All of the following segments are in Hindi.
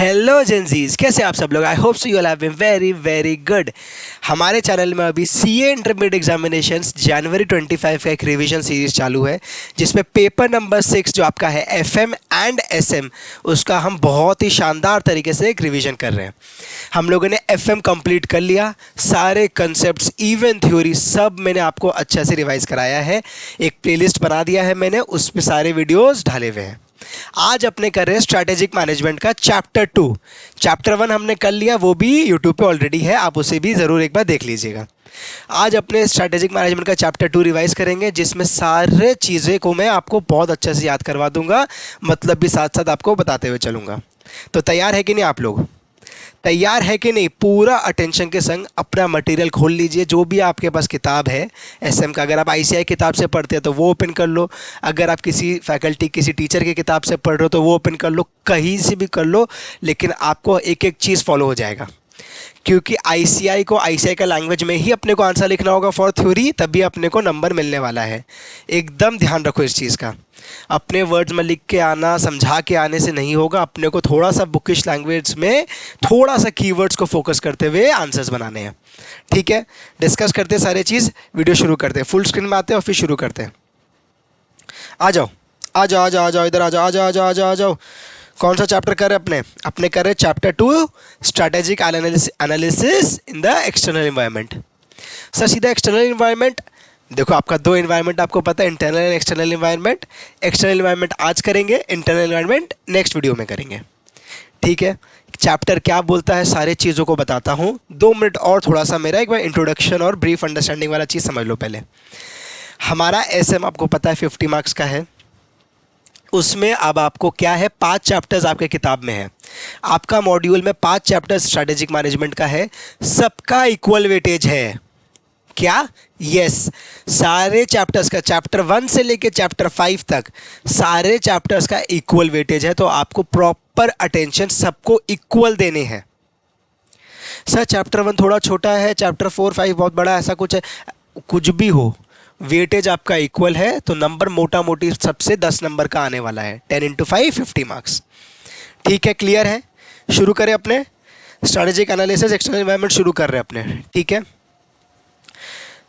हेलो जेंजीज, कैसे आप सब लोग। I hope so you all have been very very good. हमारे चैनल में अभी सीए इंटरमीडिएट एग्जामिनेशंस जनवरी 25 का एक रिवीजन सीरीज चालू है, जिसमें पेपर नंबर 6 जो आपका है एफएम एंड एसएम, उसका हम बहुत ही शानदार तरीके से एक रिवीजन कर रहे हैं। हम लोगों ने एफएम कंप्लीट कर लिया, सारे कंसेप्ट्स, इवन थ्योरी सब मैंने आपको अच्छे से रिवाइज कराया है। एक प्लेलिस्ट बना दिया है मैंने, उस पर सारे वीडियोज़ ढाले हुए हैं। आज अपने कर रहे हैं स्ट्रैटेजिक मैनेजमेंट का चैप्टर 2। चैप्टर 1 हमने कर लिया, वो भी यूट्यूब पे ऑलरेडी है, आप उसे भी ज़रूर एक बार देख लीजिएगा। आज अपने स्ट्रैटेजिक मैनेजमेंट का चैप्टर 2 रिवाइज करेंगे, जिसमें सारे चीज़ें को मैं आपको बहुत अच्छे से याद करवा दूंगा, मतलब भी साथ साथ आपको बताते हुए चलूँगा। तो तैयार है कि नहीं आप लोग? तैयार है कि नहीं? पूरा अटेंशन के संग अपना मटेरियल खोल लीजिए, जो भी आपके पास किताब है एसएम का। अगर आप आईसीआई किताब से पढ़ते हैं तो वो ओपन कर लो, अगर आप किसी फैकल्टी किसी टीचर की किताब से पढ़ रहे हो तो वो ओपन कर लो, कहीं से भी कर लो, लेकिन आपको एक एक चीज़ फॉलो हो जाएगा। क्योंकि आईसीआई को आईसीआई का लैंग्वेज में ही अपने को आंसर लिखना होगा फॉर थ्योरी, तभी अपने को नंबर मिलने वाला है। एकदम ध्यान रखो इस चीज़ का। अपने वर्ड्स में लिख के आना, समझा के आने से नहीं होगा। अपने को थोड़ा सा बुकिश लैंग्वेज में थोड़ा सा कीवर्ड्स को फोकस करते हुए आंसर्स बनाने हैं। ठीक है, डिस्कस करते हैं सारे चीज़, वीडियो शुरू करते हैं। फुल स्क्रीन में आते हैं और फिर शुरू करते हैं। आ जाओ आ जाओ आ जाओ आ जाओ, इधर आ जाओ आ जाओ आ जाओ आ जाओ आ जाओ। कौन सा चैप्टर कर रहे हैं अपने कर रहे हैं chapter 2 strategic analysis in the external environment. Sir सीधा एक्सटर्नल एनवायरनमेंट, देखो आपका दो एनवायरनमेंट आपको पता है, internal and external environment. External environment आज करेंगे, इंटरनल एनवायरनमेंट नेक्स्ट वीडियो में करेंगे। ठीक है, चैप्टर क्या बोलता है सारे चीज़ों को बताता हूँ। 2 मिनट और थोड़ा सा मेरा एक बार इंट्रोडक्शन और ब्रीफ अंडरस्टैंडिंग वाला चीज़ समझ लो पहले। हमारा एसएम आपको पता है 50 मार्क्स का है। उसमें अब आपको क्या है, 5 चैप्टर्स आपके किताब में है। आपका मॉड्यूल में 5 चैप्टर्स स्ट्रैटेजिक मैनेजमेंट का है, सबका इक्वल वेटेज है। क्या? यस, सारे चैप्टर्स का, चैप्टर 1 से लेके चैप्टर 5 तक सारे चैप्टर्स का इक्वल वेटेज है। तो आपको प्रॉपर अटेंशन सबको इक्वल देने हैं। सर चैप्टर 1 थोड़ा छोटा है, चैप्टर 4 5 बहुत बड़ा, ऐसा कुछ है? कुछ भी हो, वेटेज आपका इक्वल है, तो नंबर मोटा मोटी सबसे 10 नंबर का आने वाला है। 10 × 5 50 मार्क्स। ठीक है, क्लियर है? शुरू करें अपने स्ट्रैटेजिक एनालिसिस एक्सटर्नल एनवायरनमेंट शुरू कर रहे हैं अपने। ठीक है,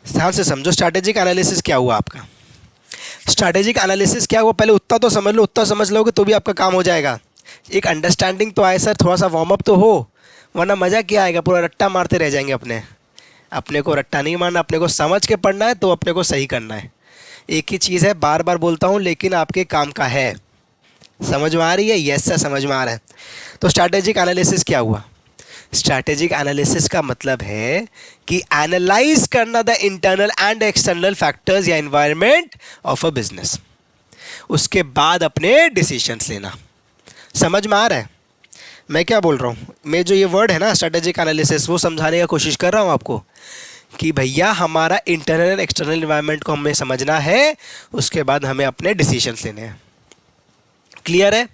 ध्यान से समझो स्ट्रैटेजिक एनालिसिस क्या हुआ आपका। स्ट्रैटेजिक एनालिसिस क्या हुआ पहले उतना तो समझ लो, उतना समझ लोगे तो भी आपका काम हो जाएगा। एक अंडरस्टैंडिंग तो आए सर, थोड़ा सा वार्म अप तो हो, वरना मज़ा क्या आएगा, पूरा रट्टा मारते रह जाएंगे। अपने को रट्टा नहीं मारना, अपने को समझ के पढ़ना है, तो अपने को सही करना है। एक ही चीज़ है, बार बार बोलता हूँ, लेकिन आपके काम का है। समझ में आ रही है? यस सर समझ में आ रहा है। तो स्ट्रैटेजिक एनालिसिस क्या हुआ? स्ट्रैटेजिक एनालिसिस का मतलब है कि एनालाइज करना the internal and external factors या एनवायरनमेंट ऑफ अ बिजनेस, उसके बाद अपने डिसीजंस लेना। समझ में आ रहा है मैं क्या बोल रहा हूँ? मैं जो ये वर्ड है ना स्ट्रैटेजिक एनालिसिस, वो समझाने की कोशिश कर रहा हूँ आपको कि भैया हमारा इंटरनल एंड एक्सटर्नल एनवायरनमेंट को हमें समझना है, उसके बाद हमें अपने डिसीजंस लेने हैं। क्लियर है?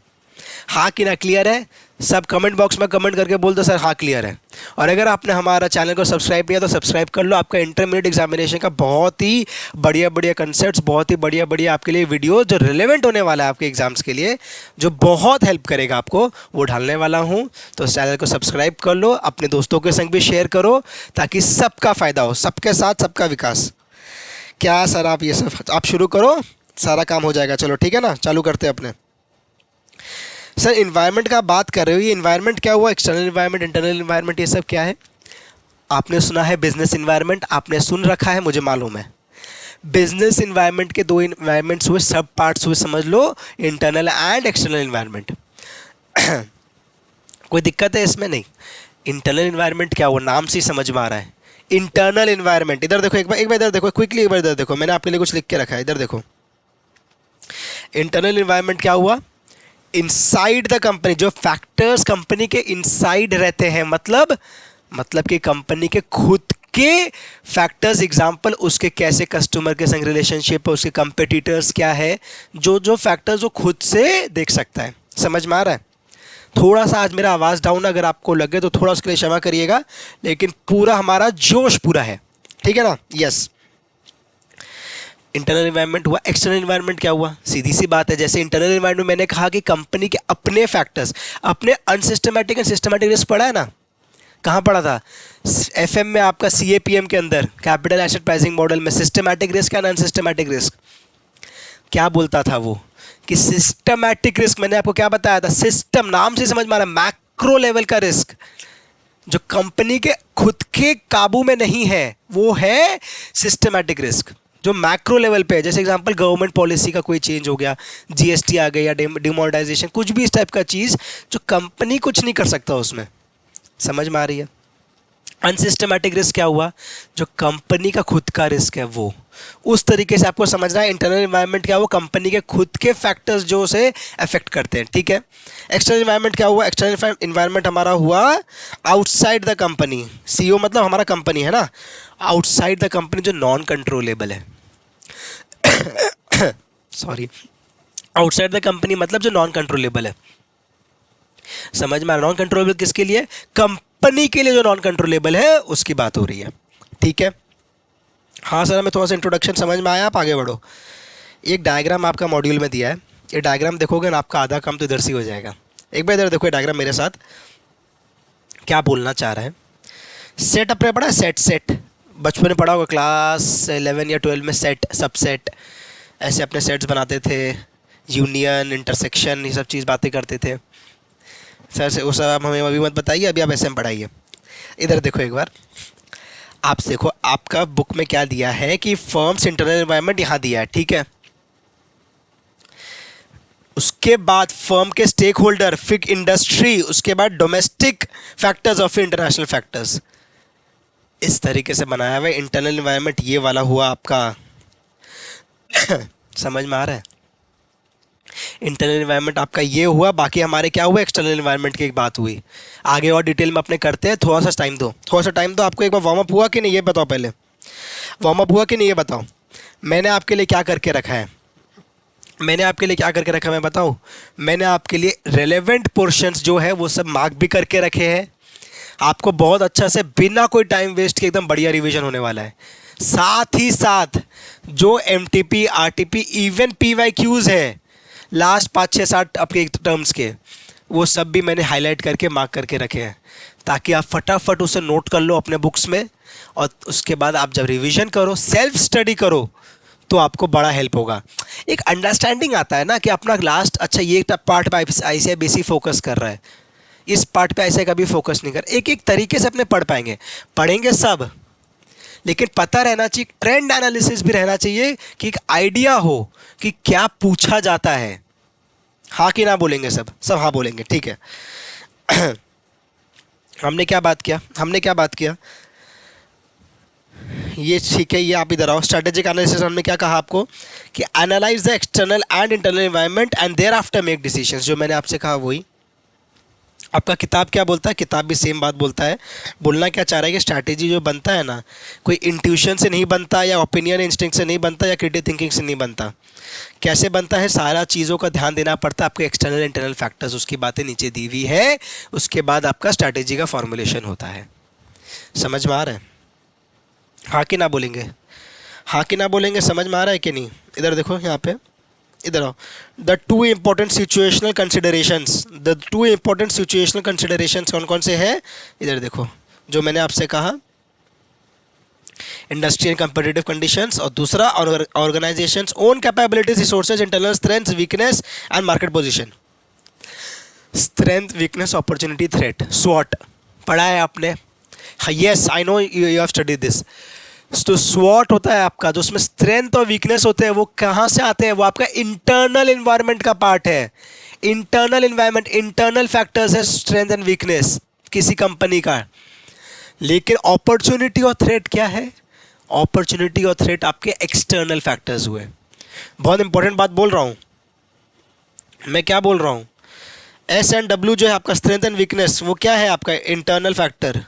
हाँ कि ना क्लियर है? सब कमेंट बॉक्स में कमेंट करके बोल दो सर हाँ क्लियर है। और अगर आपने हमारा चैनल को सब्सक्राइब किया तो सब्सक्राइब कर लो। आपका इंटरमीडिएट एग्जामिनेशन का बहुत ही बढ़िया बढ़िया कंसेप्ट्स, बहुत ही बढ़िया बढ़िया आपके लिए वीडियो जो रिलेवेंट होने वाला है आपके एग्जाम्स के लिए, जो बहुत हेल्प करेगा आपको, वो डालने वाला हूँ। तो इस चैनल को सब्सक्राइब कर लो, अपने दोस्तों के संग भी शेयर करो, ताकि सबका फ़ायदा हो, सबके साथ सबका विकास। क्या सर आप ये सब आप शुरू करो, सारा काम हो जाएगा। चलो ठीक है ना, चालू करते हैं अपने। सर इन्वायरमेंट का बात कर रहे हो, ये इन्वायरमेंट क्या हुआ? एक्सटर्नल इन्वायरमेंट, इंटरनल इन्वायरमेंट, ये सब क्या है? आपने सुना है बिजनेस इन्वायरमेंट, आपने सुन रखा है, मुझे मालूम है। बिजनेस इन्वायरमेंट के 2 इन्वायरमेंट्स हुए, सब पार्ट्स हुए, समझ लो, इंटरनल एंड एक्सटर्नल इन्वायरमेंट। कोई दिक्कत है इसमें? नहीं। इंटरनल इन्वायरमेंट क्या हुआ, नाम से ही समझ में आ रहा है। इंटरनल इन्वायरमेंट, इधर देखो एक बार इधर देखो, क्विकली एक बार इधर देखो, मैंने आपके लिए कुछ लिख के रखा है, इधर देखो। इंटरनल इन्वायरमेंट क्या हुआ? इनसाइड द कंपनी, जो फैक्टर्स कंपनी के इनसाइड रहते हैं, मतलब कि कंपनी के खुद के फैक्टर्स, एग्जांपल उसके कैसे कस्टमर के संग रिलेशनशिप है, उसके कंपेटिटर्स क्या है, जो फैक्टर्स वो खुद से देख सकता है। समझ में आ रहा है? थोड़ा सा आज मेरा आवाज़ डाउन अगर आपको लगे तो थोड़ा उसके लिए क्षमा करिएगा, लेकिन पूरा हमारा जोश पूरा है। ठीक है ना? यस। इंटरनल इन्वायरमेंट हुआ। एक्सटर्नल इन्वायरमेंट क्या हुआ? सीधी सी बात है, जैसे इंटरनल इन्वायरमेंट मैंने कहा कि कंपनी के अपने फैक्टर्स, अपने अनसिस्टमैटिक एंड सिस्टमैटिक रिस्क पढ़ा है ना, कहाँ पढ़ा था? एफएम में आपका सीएपीएम के अंदर, कैपिटल एसेट प्राइसिंग मॉडल में, systematic risk and unsystematic risk. क्या बोलता था वो कि सिस्टमैटिक रिस्क, मैंने आपको क्या बताया था? सिस्टम, नाम से समझ में आ रहा है, मैक्रो लेवल का रिस्क जो कंपनी के खुद के काबू में नहीं है, वो है सिस्टमैटिक रिस्क जो मैक्रो लेवल पे है। जैसे एग्जांपल, गवर्नमेंट पॉलिसी का कोई चेंज हो गया, जीएसटी आ गई या डिमोनेटाइजेशन, कुछ भी इस टाइप का चीज़ जो कंपनी कुछ नहीं कर सकता उसमें। समझ में आ रही है? अनसिस्टमैटिक रिस्क क्या हुआ? जो कंपनी का खुद का रिस्क है वो। उस तरीके से आपको समझना है इंटरनल इन्वायरमेंट क्या हुआ? कंपनी के खुद के फैक्टर्स जो उसे अफेक्ट करते हैं, ठीक है। एक्सटर्नल इन्वायरमेंट क्या हुआ? एक्सटर्नल इन्वायरमेंट हमारा हुआ आउटसाइड द कंपनी। सीईओ मतलब हमारा कंपनी है ना, आउटसाइड द कंपनी जो नॉन कंट्रोलेबल है। सॉरी, आउटसाइड द कंपनी मतलब जो नॉन कंट्रोलेबल है। समझ में आ रहा? नॉन कंट्रोलेबल किसके लिए? कंपनी के लिए जो नॉन कंट्रोलेबल है उसकी बात हो रही है, ठीक है। हाँ सर, हमें थोड़ा सा इंट्रोडक्शन समझ में आया, आप आगे बढ़ो। एक डायग्राम आपका मॉड्यूल में दिया है, ये डायग्राम देखोगे ना आपका आधा काम तो इधर से हो जाएगा। एक बार इधर देखो ये डायग्राम मेरे साथ, क्या बोलना चाह रहा है। सेट अपने पढ़ा, सेट सेट बचपन में पढ़ा होगा, क्लास 11 या 12 में। सेट, सबसेट, ऐसे अपने सेट्स बनाते थे, यूनियन, इंटरसेक्शन, ये सब चीज़ बातें करते थे। सर से वो सब हमें अभी मत बताइए, अभी आप ऐसे में पढ़ाइए। इधर देखो एक बार, आप देखो आपका बुक में क्या दिया है कि फर्म्स इंटरनल एनवायरनमेंट यहाँ दिया है, ठीक है। उसके बाद फर्म के स्टेक होल्डर, फिर इंडस्ट्री, उसके बाद डोमेस्टिक फैक्टर्स और फिर इंटरनेशनल फैक्टर्स। इस तरीके से बनाया हुआ इंटरनल एनवायरनमेंट, ये वाला हुआ आपका। समझ में आ रहा है? इंटरनल एनवायरनमेंट आपका ये हुआ, बाकी हमारे क्या हुआ? एक्सटर्नल एनवायरनमेंट की एक बात हुई। आगे और डिटेल में अपने करते हैं, थोड़ा सा टाइम दो, थोड़ा सा टाइम दो। आपको एक बार वार्म अप हुआ कि नहीं ये बताओ, पहले वार्म अप हुआ कि नहीं ये बताओ। मैंने आपके लिए क्या करके रखा है? मैंने आपके लिए क्या करके रखा है मैं बताऊं? मैंने आपके लिए रेलेवेंट पोर्शंस जो है वो सब मार्क भी करके रखे हैं। आपको बहुत अच्छा से बिना कोई टाइम वेस्ट के एकदम बढ़िया रिवीजन होने वाला है। साथ ही साथ जो एमटीपी, आरटीपी, इवन पीवाईक्यूज है लास्ट 5 6 7 आपके टर्म्स के, वो सब भी मैंने हाईलाइट करके मार्क करके रखे हैं, ताकि आप फटाफट उसे नोट कर लो अपने बुक्स में। और उसके बाद आप जब रिवीजन करो, सेल्फ स्टडी करो, तो आपको बड़ा हेल्प होगा। एक अंडरस्टैंडिंग आता है ना कि अपना लास्ट, अच्छा ये पार्ट पे ऐसे बेसी फोकस कर रहा है, इस पार्ट पे ऐसे कभी फोकस नहीं कर। एक एक तरीके से अपने पढ़ पाएंगे, पढ़ेंगे सब, लेकिन पता रहना चाहिए, ट्रेंड एनालिसिस भी रहना चाहिए कि एक आइडिया हो कि क्या पूछा जाता है। हाँ कि ना बोलेंगे? सब सब हाँ बोलेंगे, ठीक है। हमने क्या बात किया? हमने क्या बात किया? ये ठीक है, ये आप इधर आओ। स्ट्रेटेजिक एनालिसिस हमने क्या कहा आपको कि analyse the external and internal environment and thereafter make decisions. जो मैंने आपसे कहा वही आपका किताब क्या बोलता है? किताब भी सेम बात बोलता है। बोलना क्या चाह रहा है कि स्ट्रैटेजी जो बनता है ना, कोई इंट्यूशन से नहीं बनता, या ओपिनियन इंस्टिंक्ट से नहीं बनता, या क्रिटिकल थिंकिंग से नहीं बनता। कैसे बनता है? सारा चीज़ों का ध्यान देना पड़ता है आपके एक्सटर्नल इंटरनल फैक्टर्स, उसकी बातें नीचे दी हुई है। उसके बाद आपका स्ट्रैटेजी का फॉर्मुलेशन होता है। समझ में आ रहा है? हाँ कि ना बोलेंगे? हाँ कि ना बोलेंगे? समझ में आ रहा है कि नहीं? इधर देखो, यहाँ पे इधर आओ। The two important situational considerations, the two important situational considerations कौन कौन से हैं? इधर देखो, जो मैंने आपसे कहा, इंडस्ट्री एंड कंपेटिटिव कंडीशंस, और दूसरा organisations own capabilities, resources, internal strength, weakness and market position. Strength, weakness, opportunity, threat, स्वॉट पढ़ा है आपने? Yes, I know you have studied this. तो स्वॉट होता है आपका, जो उसमें स्ट्रेंथ और वीकनेस होते हैं, वो कहाँ से आते हैं? वो आपका इंटरनल इन्वायरमेंट का पार्ट है। इंटरनल इन्वायरमेंट, इंटरनल फैक्टर्स है स्ट्रेंथ एंड वीकनेस किसी कंपनी का। लेकिन अपॉर्चुनिटी और थ्रेट क्या है? अपॉर्चुनिटी और थ्रेट आपके एक्सटर्नल फैक्टर्स हुए। बहुत इंपॉर्टेंट बात बोल रहा हूँ मैं, क्या बोल रहा हूँ? एस एंड डब्ल्यू जो है आपका स्ट्रेंथ एंड वीकनेस, वो क्या है आपका? Internal factor.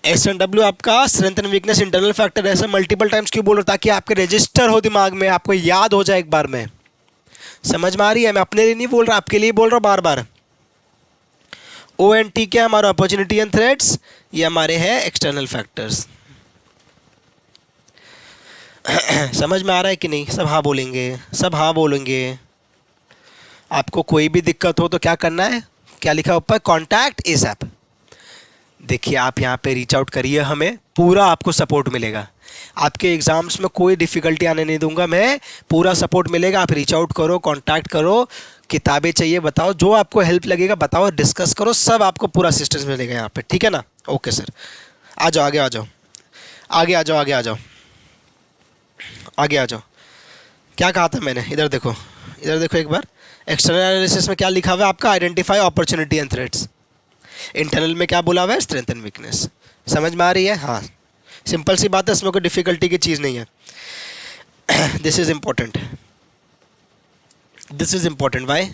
S and W आपका strength and weakness internal factor. ऐसे मल्टीपल टाइम्स क्यों बोल रहा हूँ? ताकि आपके रजिस्टर हो दिमाग में, आपको याद हो जाए एक बार में। समझ में आ रही है? मैं अपने लिए नहीं बोल रहा, आपके लिए बोल रहा हूँ बार बार। ओ एंड टी क्या है हमारा? अपॉर्चुनिटी एंड थ्रेट्स, ये हमारे हैं एक्सटर्नल फैक्टर्स। समझ में आ रहा है कि नहीं? सब हाँ बोलेंगे, सब हाँ बोलेंगे। आपको कोई भी दिक्कत हो तो क्या करना है, क्या लिखा ऊपर, कॉन्टैक्ट इस ऐप। देखिए आप यहाँ पे रीच आउट करिए, हमें पूरा आपको सपोर्ट मिलेगा। आपके एग्ज़ाम्स में कोई डिफ़िकल्टी आने नहीं दूंगा मैं, पूरा सपोर्ट मिलेगा। आप रीच आउट करो, कांटेक्ट करो, किताबें चाहिए बताओ, जो आपको हेल्प लगेगा बताओ, डिस्कस करो, सब आपको पूरा असिस्टेंस मिलेगा यहाँ पे, ठीक है ना? ओके सर, आ जाओ, आगे आ जाओ, आगे आ जाओ, आगे आ जाओ, आगे आ जाओ। क्या कहा था मैंने? इधर देखो, इधर देखो एक बार। एक्सटर्नल एनालिसिस में क्या लिखा हुआ है आपका, identify opportunity and threats. Internal में क्या बोला हुआ है, स्ट्रेंथ एंड वीकनेस। समझ में आ रही है? हाँ, सिंपल सी बात है, इसमें कोई डिफिकल्टी की चीज़ नहीं है। This is important, this is important. Why?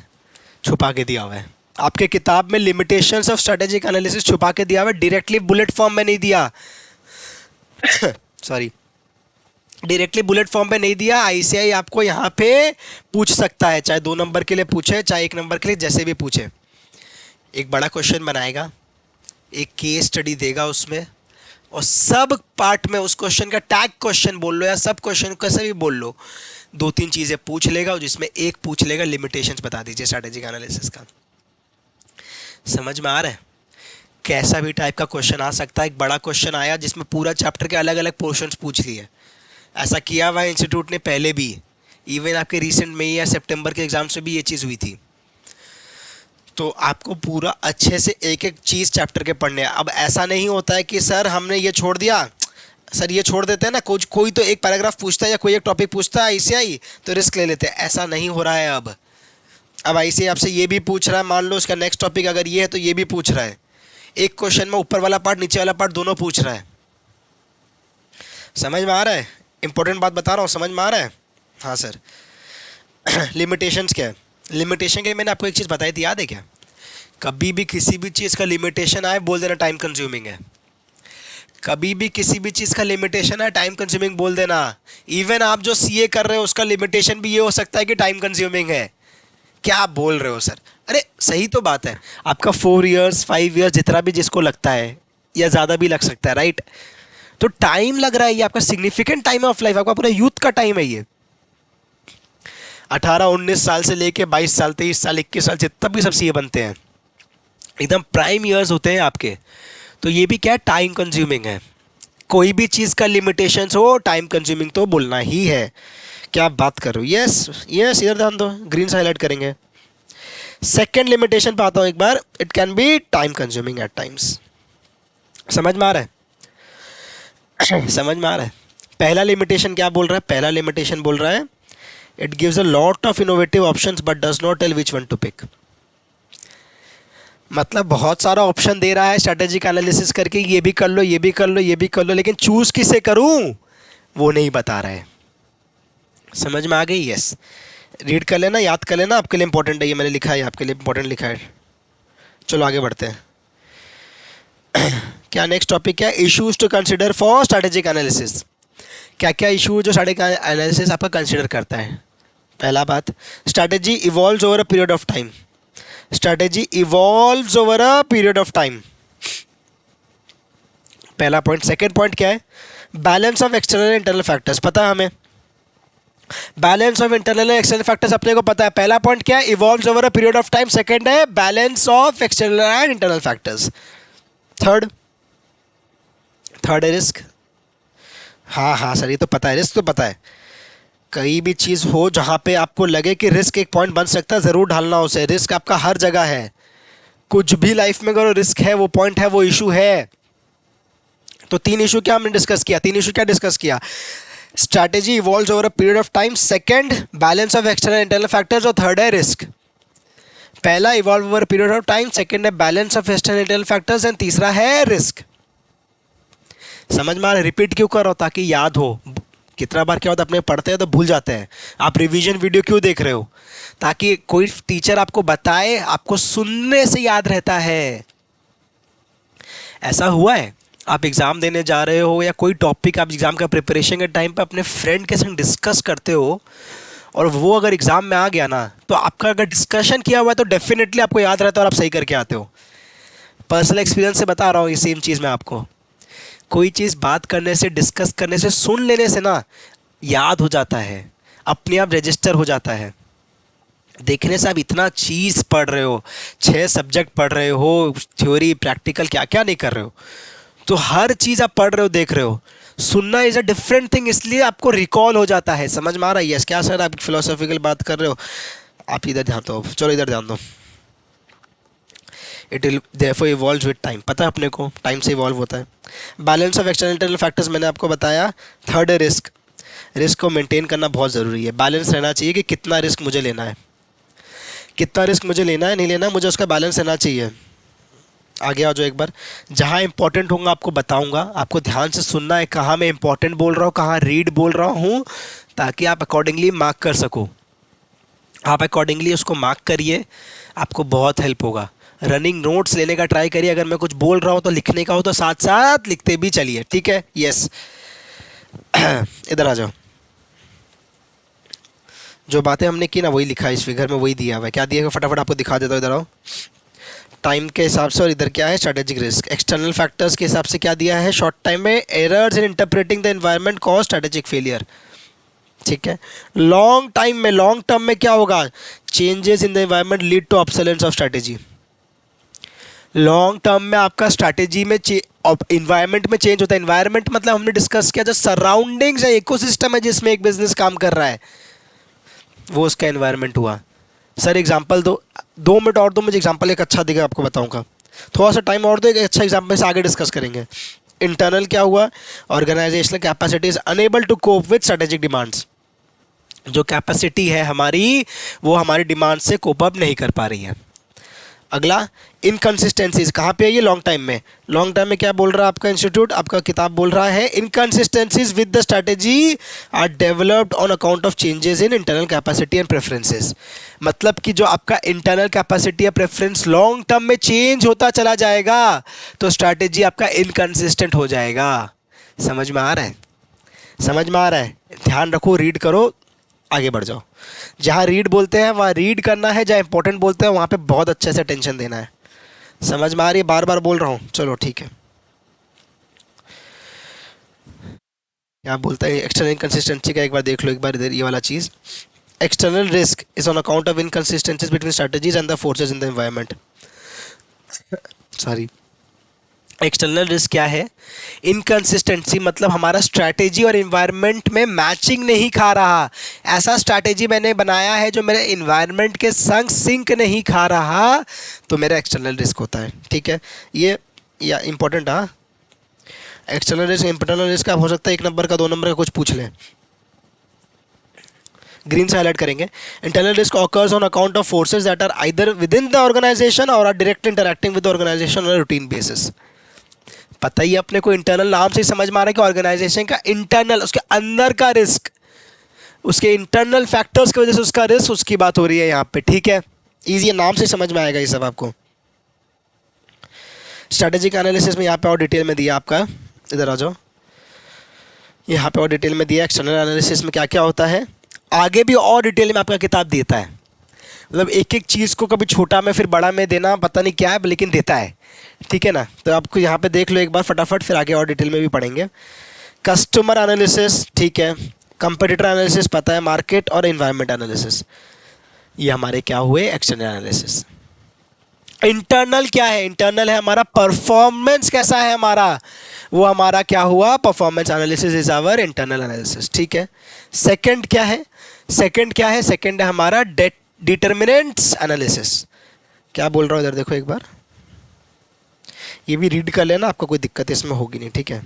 छुपा के दिया हुआ है आपके किताब में, लिमिटेशंस ऑफ स्ट्रेटेजिक एनालिसिस छुपा के दिया हुआ है, डायरेक्टली बुलेट फॉर्म में नहीं दिया। सॉरी, डायरेक्टली बुलेट फॉर्म पे नहीं दिया। आईसीआई आपको यहाँ पे पूछ सकता है, चाहे 2 नंबर के लिए पूछे, चाहे 1 नंबर के लिए, जैसे भी पूछे। एक बड़ा क्वेश्चन बनाएगा, एक केस स्टडी देगा उसमें, और सब पार्ट में उस क्वेश्चन का टैग क्वेश्चन बोल लो या सब क्वेश्चन कैसे भी बोल लो, 2-3 चीज़ें पूछ लेगा, और जिसमें एक पूछ लेगा लिमिटेशंस बता दीजिए स्ट्रैटेजिक एनालिसिस का। समझ में आ रहा है? कैसा भी टाइप का क्वेश्चन आ सकता है। एक बड़ा क्वेश्चन आया जिसमें पूरा चैप्टर के अलग अलग पोर्शंस पूछ लिए, ऐसा किया हुआ इंस्टीट्यूट ने पहले भी, इवन आपके रिसेंट में या सितंबर के एग्जाम से भी ये चीज़ हुई थी। तो आपको पूरा अच्छे से एक एक चीज़ चैप्टर के पढ़ने हैं। अब ऐसा नहीं होता है कि सर हमने ये छोड़ दिया, सर ये छोड़ देते हैं ना, कोई तो एक पैराग्राफ पूछता है या कोई एक टॉपिक पूछता है आईसीआई, तो रिस्क ले लेते हैं। ऐसा नहीं हो रहा है अब आईसीआई आपसे ये भी पूछ रहा है, मान लो उसका नेक्स्ट टॉपिक अगर ये है तो ये भी पूछ रहा है। एक क्वेश्चन में ऊपर वाला पार्ट नीचे वाला पार्ट दोनों पूछ रहा है। समझ में आ रहा है? इंपॉर्टेंट बात बता रहा हूँ, समझ में आ रहा है? हाँ सर। लिमिटेशंस क्या है? लिमिटेशन के लिए मैंने आपको एक चीज़ बताई थी, याद है क्या? कभी भी किसी भी चीज़ का लिमिटेशन आए बोल देना टाइम कंज्यूमिंग है। कभी भी किसी भी चीज़ का लिमिटेशन है टाइम कंज्यूमिंग बोल देना। इवन आप जो सीए कर रहे हो उसका लिमिटेशन भी ये हो सकता है कि टाइम कंज्यूमिंग है। क्या आप बोल रहे हो सर? अरे सही तो बात है, आपका 4 इयर्स 5 इयर्स जितना भी जिसको लगता है, या ज़्यादा भी लग सकता है, राइट? तो टाइम लग रहा है, ये आपका सिग्निफिकेंट टाइम ऑफ लाइफ, आपका पूरा यूथ का टाइम है ये। 18-19 साल से लेके 22 साल 23 साल 21 साल जितना भी सब सीए बनते हैं, एकदम प्राइम ईयर्स होते हैं आपके। तो ये भी क्या है, टाइम कंज्यूमिंग है। कोई भी चीज़ का लिमिटेशंस हो, टाइम कंज्यूमिंग तो बोलना ही है। क्या आप बात कर रहे हो? यस यस, इधर ध्यान दो, ग्रीन से हाईलाइट करेंगे। सेकेंड लिमिटेशन पे आता हूँ एक बार, it can be time consuming at times. समझ में आ रहा है? समझ में आ रहा है? पहला लिमिटेशन क्या बोल रहा है? पहला लिमिटेशन बोल रहा है it gives a lot of innovative options but does not tell which one to pick. मतलब बहुत सारा ऑप्शन दे रहा है स्ट्रेटेजिक एनालिसिस करके, ये भी कर लो, ये भी कर लो, ये भी कर लो, लेकिन चूज किसे करूं वो नहीं बता रहा है। समझ में आ गई? यस, रीड कर लेना, याद कर लेना, आपके लिए इंपॉर्टेंट है, ये मैंने लिखा है, आपके लिए इंपॉर्टेंट लिखा है। चलो आगे बढ़ते हैं। क्या नेक्स्ट टॉपिक क्या है? Issues to consider for strategic analysis. क्या क्या इशू जो स्ट्रेटेजिक एनालिसिस आपका कंसिडर करता है? पहला बात, strategy evolves over a period of time. Strategy evolves over a period of time, पहला पॉइंट। सेकंड पॉइंट क्या है? Balance of external and internal factors. पता है हमें balance of internal and external factors अपने को पता है। पहला पॉइंट क्या है? Evolves over a period of time. Second है balance of external and internal factors. Third है रिस्क। हाँ हाँ सर, ये तो पता है, रिस्क तो पता है। कई भी चीज़ हो जहाँ पे आपको लगे कि रिस्क एक पॉइंट बन सकता है, ज़रूर ढालना उसे। रिस्क आपका हर जगह है, कुछ भी लाइफ में करो रिस्क है, वो पॉइंट है, वो इशू है। तो 3 इशू क्या हमने डिस्कस किया? 3 इशू क्या डिस्कस किया? Strategy evolves over a period of time, second balance of external internal factors, और थर्ड है रिस्क। पहला evolve over period of time, second है balance of external internal factors, and तीसरा है रिस्क। समझ में आ रहा है? रिपीट क्यों कर रहा हूँ? ताकि याद हो। कितना बार क्या होता है, अपने पढ़ते हैं तो भूल जाते हैं। आप रिवीजन वीडियो क्यों देख रहे हो? ताकि कोई टीचर आपको बताए, आपको सुनने से याद रहता है। ऐसा हुआ है आप एग्ज़ाम देने जा रहे हो, या कोई टॉपिक आप एग्ज़ाम का प्रिपरेशन के टाइम पे अपने फ्रेंड के संग डिस्कस करते हो, और वो अगर एग्ज़ाम में आ गया ना, तो आपका अगर डिस्कशन किया हुआ है तो डेफिनेटली आपको याद रहता है और आप सही करके आते हो। पर्सनल एक्सपीरियंस से बता रहा हूँ ये सेम चीज़ मैं आपको। कोई चीज़ बात करने से, डिस्कस करने से, सुन लेने से ना, याद हो जाता है, अपने आप रजिस्टर हो जाता है। देखने से आप इतना चीज़ पढ़ रहे हो, 6 सब्जेक्ट पढ़ रहे हो, थ्योरी प्रैक्टिकल क्या क्या नहीं कर रहे हो, तो हर चीज़ आप पढ़ रहे हो, देख रहे हो। सुनना इज़ अ डिफरेंट थिंग, इसलिए आपको रिकॉल हो जाता है। समझ में आ रहा है? यस क्या सर, आप फिलोसॉफिकल बात कर रहे हो, आप इधर ध्यान दो, चलो इधर ध्यान दो। It will therefore evolve with time, पता है अपने को, टाइम से इवॉल्व होता है। Balance of external internal factors मैंने आपको बताया। थर्ड है रिस्क। रिस्क को मेंटेन करना बहुत ज़रूरी है, बैलेंस रहना चाहिए कि कितना रिस्क मुझे लेना है, कितना रिस्क मुझे लेना है नहीं लेना, मुझे उसका बैलेंस रहना चाहिए। आगे आ जाओ एक बार, जहाँ इंपॉर्टेंट होगा आपको बताऊंगा, आपको ध्यान से सुनना है, कहाँ मैं इंपॉर्टेंट बोल रहा हूँ, कहाँ रीड बोल रहा हूँ, ताकि आप अकॉर्डिंगली मार्क कर सको। आप अकॉर्डिंगली उसको मार्क करिए, आपको बहुत हेल्प होगा। रनिंग नोट्स लेने का ट्राई करिए, अगर मैं कुछ बोल रहा हूँ तो लिखने का हो तो साथ साथ लिखते भी चलिए, ठीक है? यस इधर आ जाओ। जो बातें हमने की ना वही लिखा है इस फिगर में, वही दिया हुआ है। क्या दिया है फटाफट आपको दिखा देता हूँ, इधर आओ। टाइम के हिसाब से, और इधर क्या है स्ट्रेटेजिक रिस्क। एक्सटर्नल फैक्टर्स के हिसाब से क्या दिया है, शॉर्ट टाइम में errors in interpreting the environment cause strategic failure, ठीक है? लॉन्ग टाइम में, लॉन्ग टर्म में क्या होगा, changes in the environment lead to obsolescence of strategy. Long term में आपका स्ट्रैटेजी में इन्वायरमेंट में चेंज होता है। इन्वायरमेंट मतलब हमने डिस्कस किया जो सराउंडिंग्स है, इकोसिस्टम है जिसमें एक बिजनेस काम कर रहा है, वो उसका इन्वायरमेंट हुआ। सर एग्जांपल दो, 2 मिनट और दो, मुझे एग्जांपल एक अच्छा देगा आपको बताऊंगा। थोड़ा सा टाइम और दो, एक अच्छा एग्जांपल से आगे डिस्कस करेंगे। इंटरनल क्या हुआ, organisational capacity is unable to cope with strategic demands. जो कैपेसिटी है हमारी, वो हमारी डिमांड से कोप अप नहीं कर पा रही है। अगला, इनकन्सिस्टेंसीज कहाँ पे है ये, लॉन्ग टाइम में। लॉन्ग टाइम में क्या बोल रहा है आपका इंस्टीट्यूट, आपका किताब बोल रहा है, inconsistencies with the strategy are developed on account of changes in internal capacity and preferences. मतलब कि जो आपका इंटरनल कैपेसिटी या प्रेफरेंस लॉन्ग टर्म में चेंज होता चला जाएगा, तो स्ट्रैटेजी आपका इनकन्सिस्टेंट हो जाएगा। समझ में आ रहा है? समझ में आ रहा है? ध्यान रखो, रीड करो, आगे बढ़ जाओ। जहाँ रीड बोलते हैं वहाँ रीड करना है, जहाँ इंपॉर्टेंट बोलते हैं वहाँ पे बहुत अच्छे से अटेंशन देना है। समझ में आ रही है? बार बार बोल रहा हूँ, चलो ठीक है। यहाँ बोलता है एक्सटर्नल इनकन्सिस्टेंसी का, एक बार देख लो, एक बार इधर ये वाला चीज़। External risk is on account of inconsistencies between strategies and the forces in the environment. Sorry, external risk क्या है, इनकन्सिस्टेंसी मतलब हमारा स्ट्रैटेजी और इन्वायरमेंट में मैचिंग नहीं खा रहा। ऐसा स्ट्रैटेजी मैंने बनाया है जो मेरे इन्वायरमेंट के संग सिंक नहीं खा रहा, तो मेरा एक्सटर्नल रिस्क होता है, ठीक है? ये या इंपॉर्टेंट, हाँ। एक्सटर्नल रिस्क, इंटरनल रिस्क आप हो सकता है 1 नंबर का 2 नंबर का कुछ पूछ लें, ग्रीन से हाईलाइट करेंगे। Internal risk occurs on account of forces that are either within the organisation or are directly interacting with the organisation on a routine basis. पता ही अपने को, इंटरनल नाम से ही समझ में आ रहा है कि ऑर्गेनाइजेशन का इंटरनल, उसके अंदर का रिस्क, उसके इंटरनल फैक्टर्स की वजह से उसका रिस्क, उसकी बात हो रही है यहाँ पे, ठीक है? इजी नाम से समझ में आएगा ये सब आपको। स्ट्रेटेजिक एनालिसिस में यहाँ पे और डिटेल में दिया आपका, इधर आ जाओ। यहाँ पे और डिटेल में दिया एक्सटर्नल एनालिसिस में क्या क्या होता है, आगे भी और डिटेल में आपका किताब देता है। मतलब एक एक चीज़ को कभी छोटा में फिर बड़ा में देना पता नहीं क्या है, लेकिन देता है, ठीक है ना? तो आपको यहाँ पे देख लो एक बार फटाफट, फिर आगे और डिटेल में भी पढ़ेंगे। कस्टमर एनालिसिस, ठीक है, कंपटीटर एनालिसिस पता है, मार्केट और इन्वायरमेंट एनालिसिस, ये हमारे क्या हुए, एक्सटर्नल एनालिसिस। इंटरनल क्या है, इंटरनल है हमारा परफॉर्मेंस कैसा है हमारा, वो हमारा क्या हुआ, performance analysis is our internal analysis, ठीक है? सेकंड क्या है, सेकंड क्या है, सेकंड है हमारा डिटर्मिनेंट्स एनालिसिस। क्या बोल रहा हूँ इधर देखो एक बार, ये भी रीड कर लेना, आपको कोई दिक्कत इसमें होगी नहीं, ठीक है?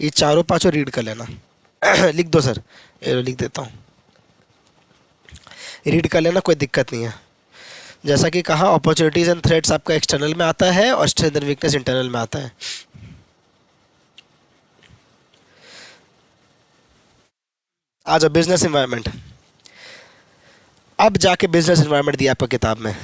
ये चारों पांचों रीड कर लेना लिख दो सर, ये लिख देता हूँ, रीड कर लेना, कोई दिक्कत नहीं है। जैसा कि कहा, अपॉर्चुनिटीज एंड थ्रेट्स आपका एक्सटर्नल में आता है और स्ट्रेंथ एंड वीकनेस इंटरनल में आता है। आ जाओ बिजनेस इन्वायरमेंट। अब जाके बिजनेस इन्वायरमेंट दिया आपको किताब में,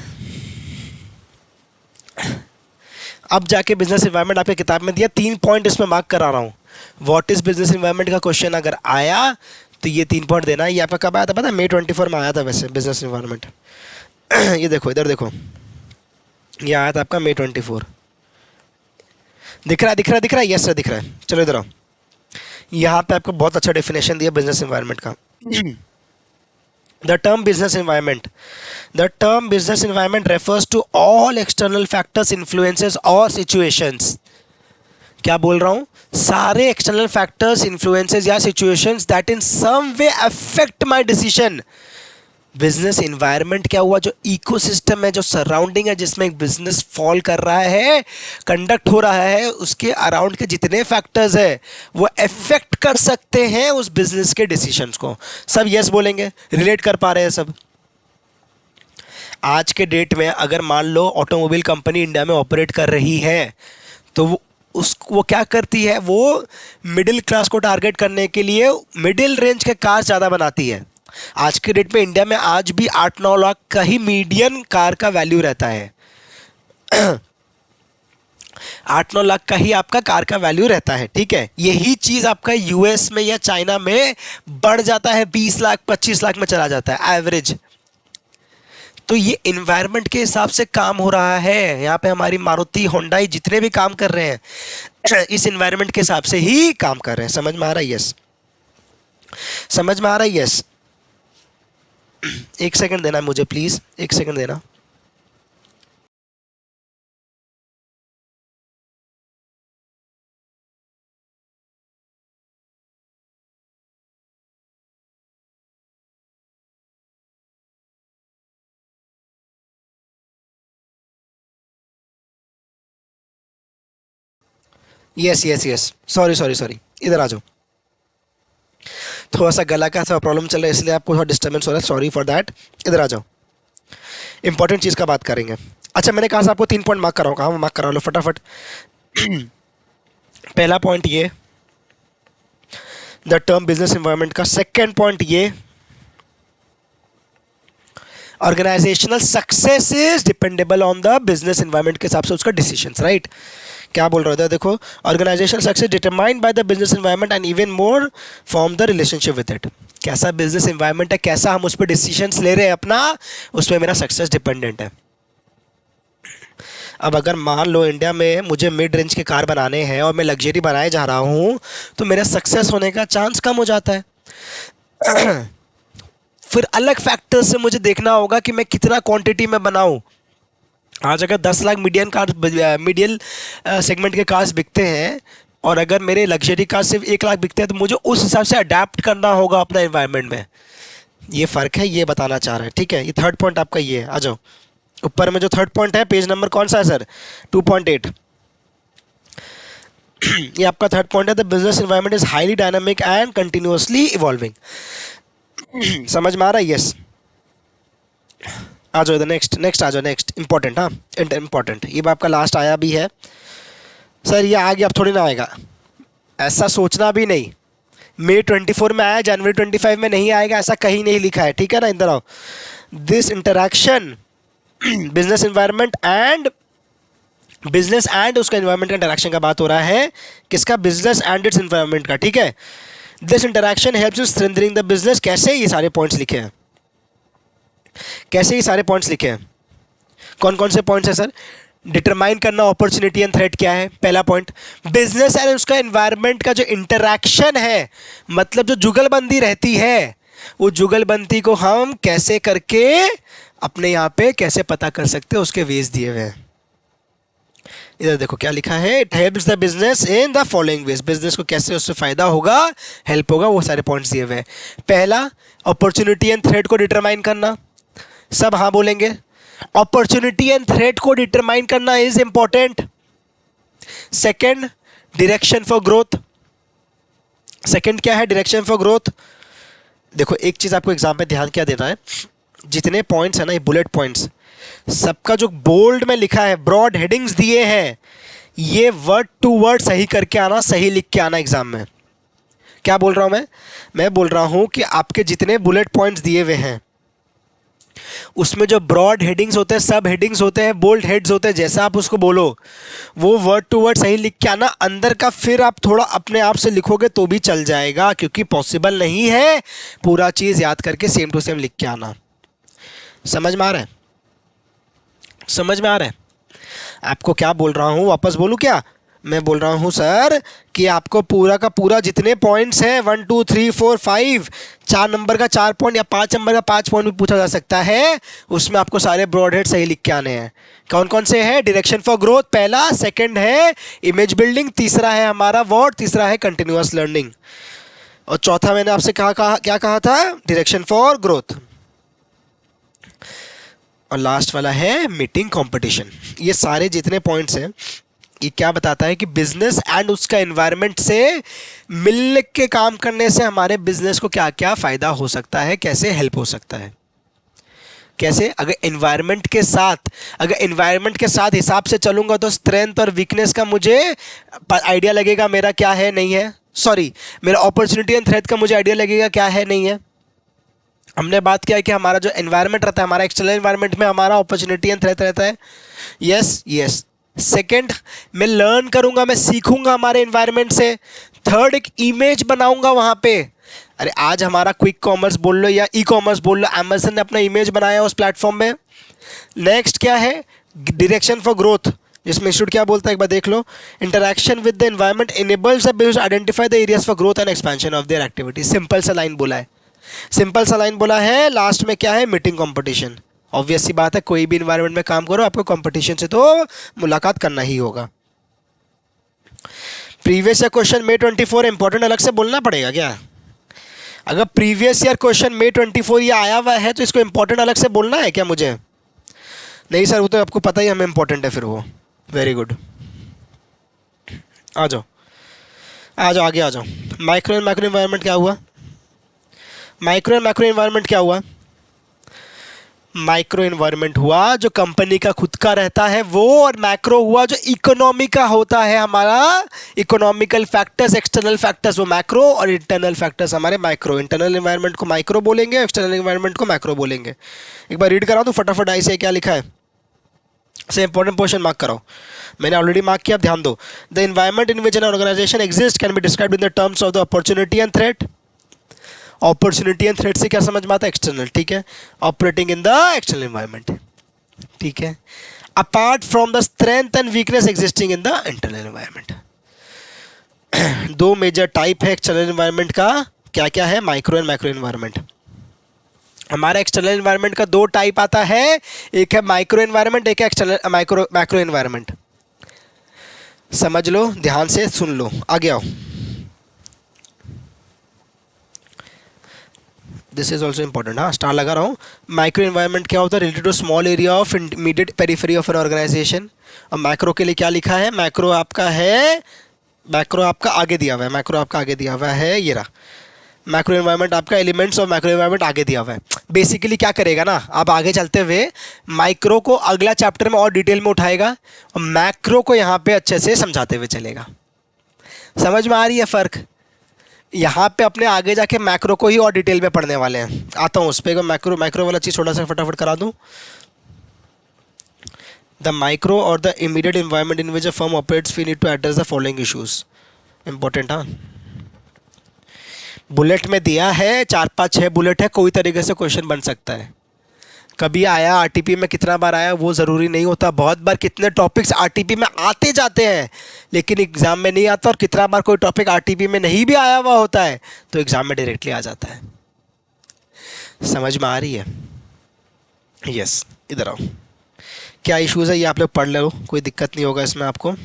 अब जाके बिजनेस इन्वायरमेंट आपके किताब में दिया, 3 पॉइंट इसमें मार्क करा रहा हूँ। व्हाट इज बिजनेस इन्वायरमेंट का क्वेश्चन अगर आया तो ये 3 पॉइंट देना है। ये आपका कब आया था पता है, May 24 में आया था वैसे बिजनेस इन्वायरमेंट ये देखो इधर देखो, ये आया था आपका May 24। दिख रहा है, दिख रहा है, दिख रहा है, यस सर दिख रहा है। चलो इधर आओ, यहाँ पे आपको बहुत अच्छा डेफिनेशन दिया बिजनेस एनवायरनमेंट का। The term business environment. The term business environment refers to all external factors, influences or situations. क्या बोल रहा हूँ? सारे external factors, influences या situations that in some way affect my decision. Business environment क्या हुआ? जो इकोसिस्टम है, जो सराउंडिंग है, जिसमें एक बिजनेस फॉल कर रहा है, कंडक्ट हो रहा है, उसके अराउंड के जितने फैक्टर्स है वो अफेक्ट कर सकते हैं उस बिजनेस के डिसीजंस को। सब यस बोलेंगे, रिलेट कर पा रहे हैं सब? आज के डेट में अगर मान लो ऑटोमोबाइल कंपनी इंडिया में ऑपरेट कर रही है तो वो क्या करती है? वो मिडिल क्लास को टारगेट करने के लिए मिडिल रेंज के कार ज़्यादा बनाती है। आज के डेट में इंडिया में आज भी 8-9 लाख का ही मीडियन कार का वैल्यू रहता है। 8-9 लाख का ही आपका कार का वैल्यू रहता है, ठीक है। यही चीज आपका यूएस में या चाइना में बढ़ जाता है, 20 लाख 25 लाख में चला जाता है एवरेज। तो ये इन्वायरमेंट के हिसाब से काम हो रहा है। यहाँ पे हमारी मारुति होंडाई जितने भी काम कर रहे हैं इस इन्वायरमेंट के हिसाब से ही काम कर रहे हैं। समझ में आ रहा है? यस, समझ में आ रहा है? यस। एक सेकंड देना मुझे प्लीज, एक सेकंड देना। Yes yes yes, sorry sorry sorry, इधर आ जाओ। थोड़ा सा गला का थोड़ा प्रॉब्लम चल रहा है इसलिए आपको थोड़ा डिस्टर्बेंस हो रहा है, सॉरी फॉर दैट। इधर आ जाओ, इंपॉर्टेंट चीज़ का बात करेंगे। अच्छा, मैंने कहा था आपको 3 पॉइंट मार्क कराऊँ, कहाँ मार्क करा लो फटाफट। पहला पॉइंट ये द टर्म बिजनेस एनवायरनमेंट का। सेकेंड पॉइंट ये organisational success is dependable on the business environment के हिसाब से उसका डिसीजंस, राइट। क्या बोल रहे थे? देखो, organisational success determined by the business environment and even more form the relationship with it. कैसा बिजनेस एनवायरनमेंट है, कैसा हम उस पर डिसीजंस ले रहे हैं अपना, उसमें मेरा सक्सेस डिपेंडेंट है। अब अगर मान लो इंडिया में मुझे मिड रेंज के कार बनाने हैं और मैं लग्जरी बनाए जा रहा हूँ तो मेरा सक्सेस होने का चांस कम हो जाता है। फिर अलग फैक्टर से मुझे देखना होगा कि मैं कितना क्वांटिटी में बनाऊं। आज अगर 10 लाख मीडियल सेगमेंट के कार्स बिकते हैं और अगर मेरे लग्जरी कार सिर्फ 1 लाख बिकते हैं तो मुझे उस हिसाब से अडेप्ट करना होगा अपना एनवायरनमेंट में। ये फ़र्क है, ये बताना चाह रहे हैं, ठीक है। ये थर्ड पॉइंट आपका ये है। आ जाओ ऊपर में, जो थर्ड पॉइंट है पेज नंबर कौन सा है सर? 2.8। ये आपका थर्ड पॉइंट है, the business environment is highly dynamic and continuously evolving. समझ में आ रहा है? यस। आ जाओ इधर, नेक्स्ट आ जाओ, नेक्स्ट इंपॉर्टेंट। हाँ, इंपॉर्टेंट, ये आपका लास्ट आया भी है सर, ये आ गया अब थोड़ी ना आएगा, ऐसा सोचना भी नहीं। मई 24 में आया, जनवरी 25 में नहीं आएगा, ऐसा कहीं नहीं लिखा है, ठीक है ना। इधर आओ, this interaction business environment and business and उसका एनवायरनमेंट का इंटरैक्शन का बात हो रहा है, किसका? बिजनेस एंड इट्स एनवायरनमेंट का, ठीक है। This interaction helps in strengthening the business. कैसे? ये सारे पॉइंट्स लिखे हैं। कैसे ये सारे पॉइंट्स लिखे हैं? कौन कौन से पॉइंट्स हैं सर? डिटरमाइन करना अपॉर्चुनिटी एंड थ्रेट क्या है, पहला पॉइंट। बिजनेस एंड उसका एनवायरनमेंट का जो इंटरैक्शन है, मतलब जो जुगलबंदी रहती है, वो जुगलबंदी को हम कैसे करके अपने यहाँ पे कैसे पता कर सकते हैं, उसके वेज दिए हुए हैं। इधर देखो क्या लिखा है, it helps the business in the following veg. Business को कैसे उससे फायदा होगा, हेल्प होगा, वो सारे पॉइंट्स दिए हुए हैं। पहला, अपॉर्चुनिटी एंड थ्रेट को डिटरमाइन करना। सब हाँ बोलेंगे। अपॉर्चुनिटी एंड थ्रेट को डिटरमाइन करना is important. Second, direction for growth. Second क्या है? Direction for growth. देखो एक चीज आपको एग्जाम में ध्यान क्या देना है, जितने पॉइंट्स है ना, ये बुलेट पॉइंट्स, सबका जो बोल्ड में लिखा है, ब्रॉड हेडिंग्स दिए हैं, ये वर्ड टू वर्ड सही करके आना, सही लिख के आना एग्जाम में। क्या बोल रहा हूं मैं बोल रहा हूं कि आपके जितने बुलेट पॉइंट्स दिए हुए हैं उसमें जो ब्रॉड हेडिंग्स होते हैं, सब हेडिंग्स होते हैं, बोल्ड हेड्स होते हैं, जैसा आप उसको बोलो वो वर्ड टू वर्ड सही लिख के आना। अंदर का फिर आप थोड़ा अपने आप से लिखोगे तो भी चल जाएगा, क्योंकि पॉसिबल नहीं है पूरा चीज़ याद करके सेम टू सेम लिख के आना। समझ में आ रहा है? समझ में आ रहा है आपको क्या बोल रहा हूँ? वापस बोलूँ क्या? मैं बोल रहा हूँ सर कि आपको पूरा का पूरा जितने पॉइंट्स हैं 1 2 3 4 5, 4 नंबर का 4 पॉइंट या 5 नंबर का 5 पॉइंट भी पूछा जा सकता है, उसमें आपको सारे ब्रॉड हेड सही लिख के आने हैं। कौन कौन से हैं? डायरेक्शन फॉर ग्रोथ पहला, सेकंड है इमेज बिल्डिंग, तीसरा है हमारा व्हाट, तीसरा है कंटिन्यूअस लर्निंग, और चौथा मैंने आपसे क्या कहा था? डायरेक्शन फॉर ग्रोथ, और लास्ट वाला है मीटिंग कंपटीशन। ये सारे जितने पॉइंट्स हैं ये क्या बताता है कि बिजनेस एंड उसका एनवायरनमेंट से मिल के काम करने से हमारे बिजनेस को क्या क्या फ़ायदा हो सकता है, कैसे हेल्प हो सकता है। कैसे? अगर एनवायरनमेंट के साथ हिसाब से चलूंगा तो स्ट्रेंथ और वीकनेस का मुझे आइडिया लगेगा मेरा क्या है नहीं है, सॉरी मेरा अपॉर्चुनिटी एंड थ्रेट का मुझे आइडिया लगेगा क्या है नहीं है। हमने बात किया है कि हमारा जो एनवायरनमेंट रहता है, हमारा एक्सटर्नल एनवायरनमेंट में हमारा अपॉर्चुनिटी एंड थ्रेट रहता है। Yes yes. सेकंड, मैं लर्न करूंगा, मैं सीखूंगा हमारे एनवायरनमेंट से। थर्ड, एक इमेज बनाऊंगा वहां पे। अरे आज हमारा क्विक कॉमर्स बोल लो या ई कॉमर्स बोल लो, अमेजन ने अपना इमेज बनाया उस प्लेटफॉर्म में। नेक्स्ट क्या है? डायरेक्शन फॉर ग्रोथ, जिसमें इंस्टीट्यूट क्या बोलता है एक बार देख लो। Interaction with the environment enables the business identify the areas for growth and expansion of their activity. Simple सा लाइन बोला है, सिंपल सा लाइन बोला है। लास्ट में क्या है? Meeting competition. ऑब्वियस सी बात है, कोई भी इन्वायरमेंट में काम करो आपको कंपटीशन से तो मुलाकात करना ही होगा। Previous year question May 24 important अलग से बोलना पड़ेगा क्या? अगर प्रीवियस ईयर क्वेश्चन May 24 ये आया हुआ है तो इसको इंपॉर्टेंट अलग से बोलना है क्या मुझे? नहीं सर, वो तो आपको पता ही हमें इंपॉर्टेंट है फिर वो। वेरी गुड, आ जाओ आ जाओ आगे आ जाओ। माइक्रो एंड मैक्रो इन्वायरमेंट क्या हुआ? माइक्रो एंड मैक्रो इन्वायरमेंट क्या हुआ? माइक्रो इन्वायरमेंट हुआ जो कंपनी का खुद का रहता है वो, और मैक्रो हुआ जो इकोनॉमी का होता है हमारा। इकोनॉमिकल फैक्टर्स, एक्सटर्नल फैक्टर्स वो मैक्रो, और इंटरनल फैक्टर्स हमारे माइक्रो। इंटरनल इन्वायरमेंट को माइक्रो बोलेंगे, एक्सटर्नल इन्वायरमेंट को मैक्रो बोलेंगे। एक बार रीड कराओ तो फटाफट आई से क्या लिखा है, से इंपॉर्टेंट पोर्शन मार्क कराओ। मैंने ऑलरेडी मार्क किया, ध्यान दो। The environment in which an organisation exist can be described in the terms of the opportunity and threat. Opportunity and threat से क्या समझ में आता है? एक्सटर्नल, ठीक है। Operating in the external environment, ठीक है। Apart from the strength and weakness existing in the internal environment. दो मेजर टाइप है एक्सटर्नल एनवायरनमेंट का, क्या क्या है? Micro and macro environment. हमारा एक्सटर्नल एनवायरनमेंट का दो टाइप आता है, एक है माइक्रो एनवायरनमेंट, एक है एक्सटर्नल मैक्रो एनवायरनमेंट। समझ लो, ध्यान से सुन लो, आगे आओ। दिस इज ऑल्सो इंपॉर्टेंट, हाँ स्टार लगा रहा हूँ। माइक्रो एनवायरनमेंट क्या होता है? Related to small area of immediate periphery of an organisation. और मैक्रो के लिए क्या लिखा है? मैक्रो आपका है, मैक्रो आपका आगे दिया हुआ है, मैक्रो आपका आगे दिया हुआ है, ये रहा। मैक्रो एनवायरनमेंट आपका एलिमेंट्स ऑफ मैक्रो एनवायरनमेंट आगे दिया हुआ है। बेसिकली क्या करेगा ना, आप आगे चलते हुए माइक्रो को अगला चैप्टर में और डिटेल में उठाएगा और मैक्रो को यहाँ पे अच्छे से समझाते हुए चलेगा। समझ में आ रही है फ़र्क? यहाँ पे अपने आगे जाके मैक्रो को ही और डिटेल में पढ़ने वाले हैं। आता हूँ उस पर, मैक्रो वाला चीज़ थोड़ा सा फटाफट करा दूँ। द माइक्रो और the immediate environment in which a firm operates we need to address the following issues. Important, हाँ। बुलेट में दिया है, 4 5 6 बुलेट है, कोई तरीके से क्वेश्चन बन सकता है। कभी आया आरटीपी में, कितना बार आया वो ज़रूरी नहीं होता। बहुत बार कितने टॉपिक्स आरटीपी में आते जाते हैं लेकिन एग्ज़ाम में नहीं आता, और कितना बार कोई टॉपिक आरटीपी में नहीं भी आया हुआ होता है तो एग्ज़ाम में डायरेक्टली आ जाता है। समझ में आ रही है? यस, इधर आओ। क्या इश्यूज़ है ये आप लोग पढ़ लो, कोई दिक्कत नहीं होगा इसमें आपको।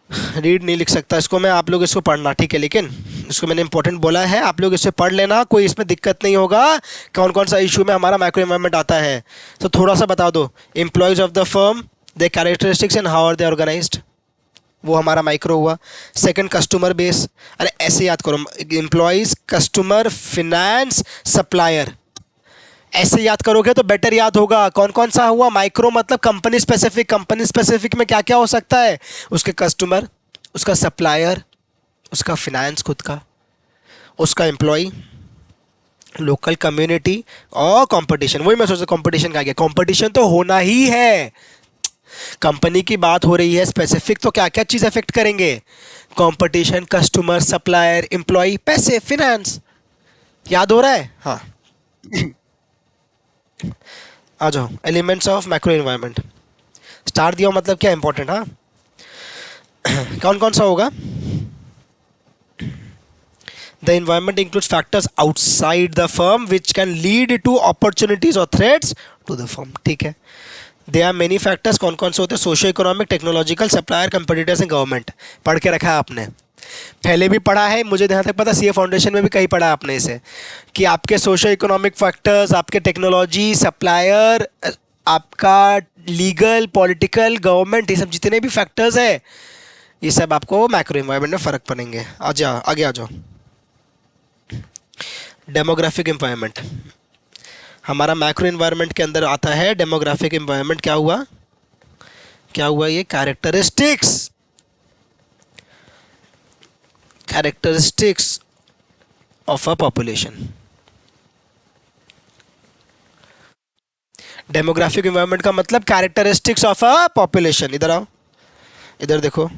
रीड नहीं लिख सकता इसको मैं, आप लोग इसको पढ़ना, ठीक है। लेकिन इसको मैंने इंपॉर्टेंट बोला है, आप लोग इसे पढ़ लेना, कोई इसमें दिक्कत नहीं होगा। कौन कौन सा इशू में हमारा माइक्रो एनवायरनमेंट आता है तो थोड़ा सा बता दो। Employees of the firm, they characteristics and how are they organised, वो हमारा माइक्रो हुआ। Second, customer base. अरे ऐसे याद करो, एम्प्लॉयज़, कस्टमर, फिनेंस, सप्लायर, ऐसे याद करोगे तो बेटर याद होगा। कौन कौन सा हुआ? माइक्रो मतलब कंपनी स्पेसिफिक। कंपनी स्पेसिफिक में क्या क्या हो सकता है? उसके कस्टमर, उसका सप्लायर, उसका फिनेंस खुद का, उसका एम्प्लॉय, लोकल कम्युनिटी और कंपटीशन। वही मैं सोचा कंपटीशन का गया, कंपटीशन तो होना ही है। कंपनी की बात हो रही है स्पेसिफिक, तो क्या क्या चीज़ अफेक्ट करेंगे? कंपटीशन, कस्टमर, सप्लायर, एम्प्लॉय, पैसे, फिनेंस। याद हो रहा है? हाँ। आ जाओ, elements of macro environment. Star दिया मतलब क्या इंपॉर्टेंट, हाँ। कौन कौन सा होगा? The environment includes factors outside the firm which can lead to opportunities or threats to the firm. ठीक है. There are many factors. कौन कौन से होते हैं? Socio economic, technological, supplier, competitors and government. पढ़ के रखा है आपने, पहले भी पढ़ा है, मुझे जहाँ तक पता सीए फाउंडेशन में भी कहीं पढ़ा आपने इसे, कि आपके सोशो इकोनॉमिक फैक्टर्स, आपके टेक्नोलॉजी, सप्लायर, आपका लीगल, पॉलिटिकल, गवर्नमेंट, ये सब जितने भी फैक्टर्स है, ये सब आपको मैक्रो इन्वायरमेंट में फ़र्क पड़ेंगे. आगे आ जाओ. डेमोग्राफिक इन्वायरमेंट हमारा मैक्रो इन्वायरमेंट के अंदर आता है. डेमोग्राफिक इन्वायरमेंट क्या हुआ? ये characteristics of a population. Demographic environment का मतलब कैरेक्टरिस्टिक्स ऑफ अ पॉपुलेशन. इधर आओ, इधर देखो.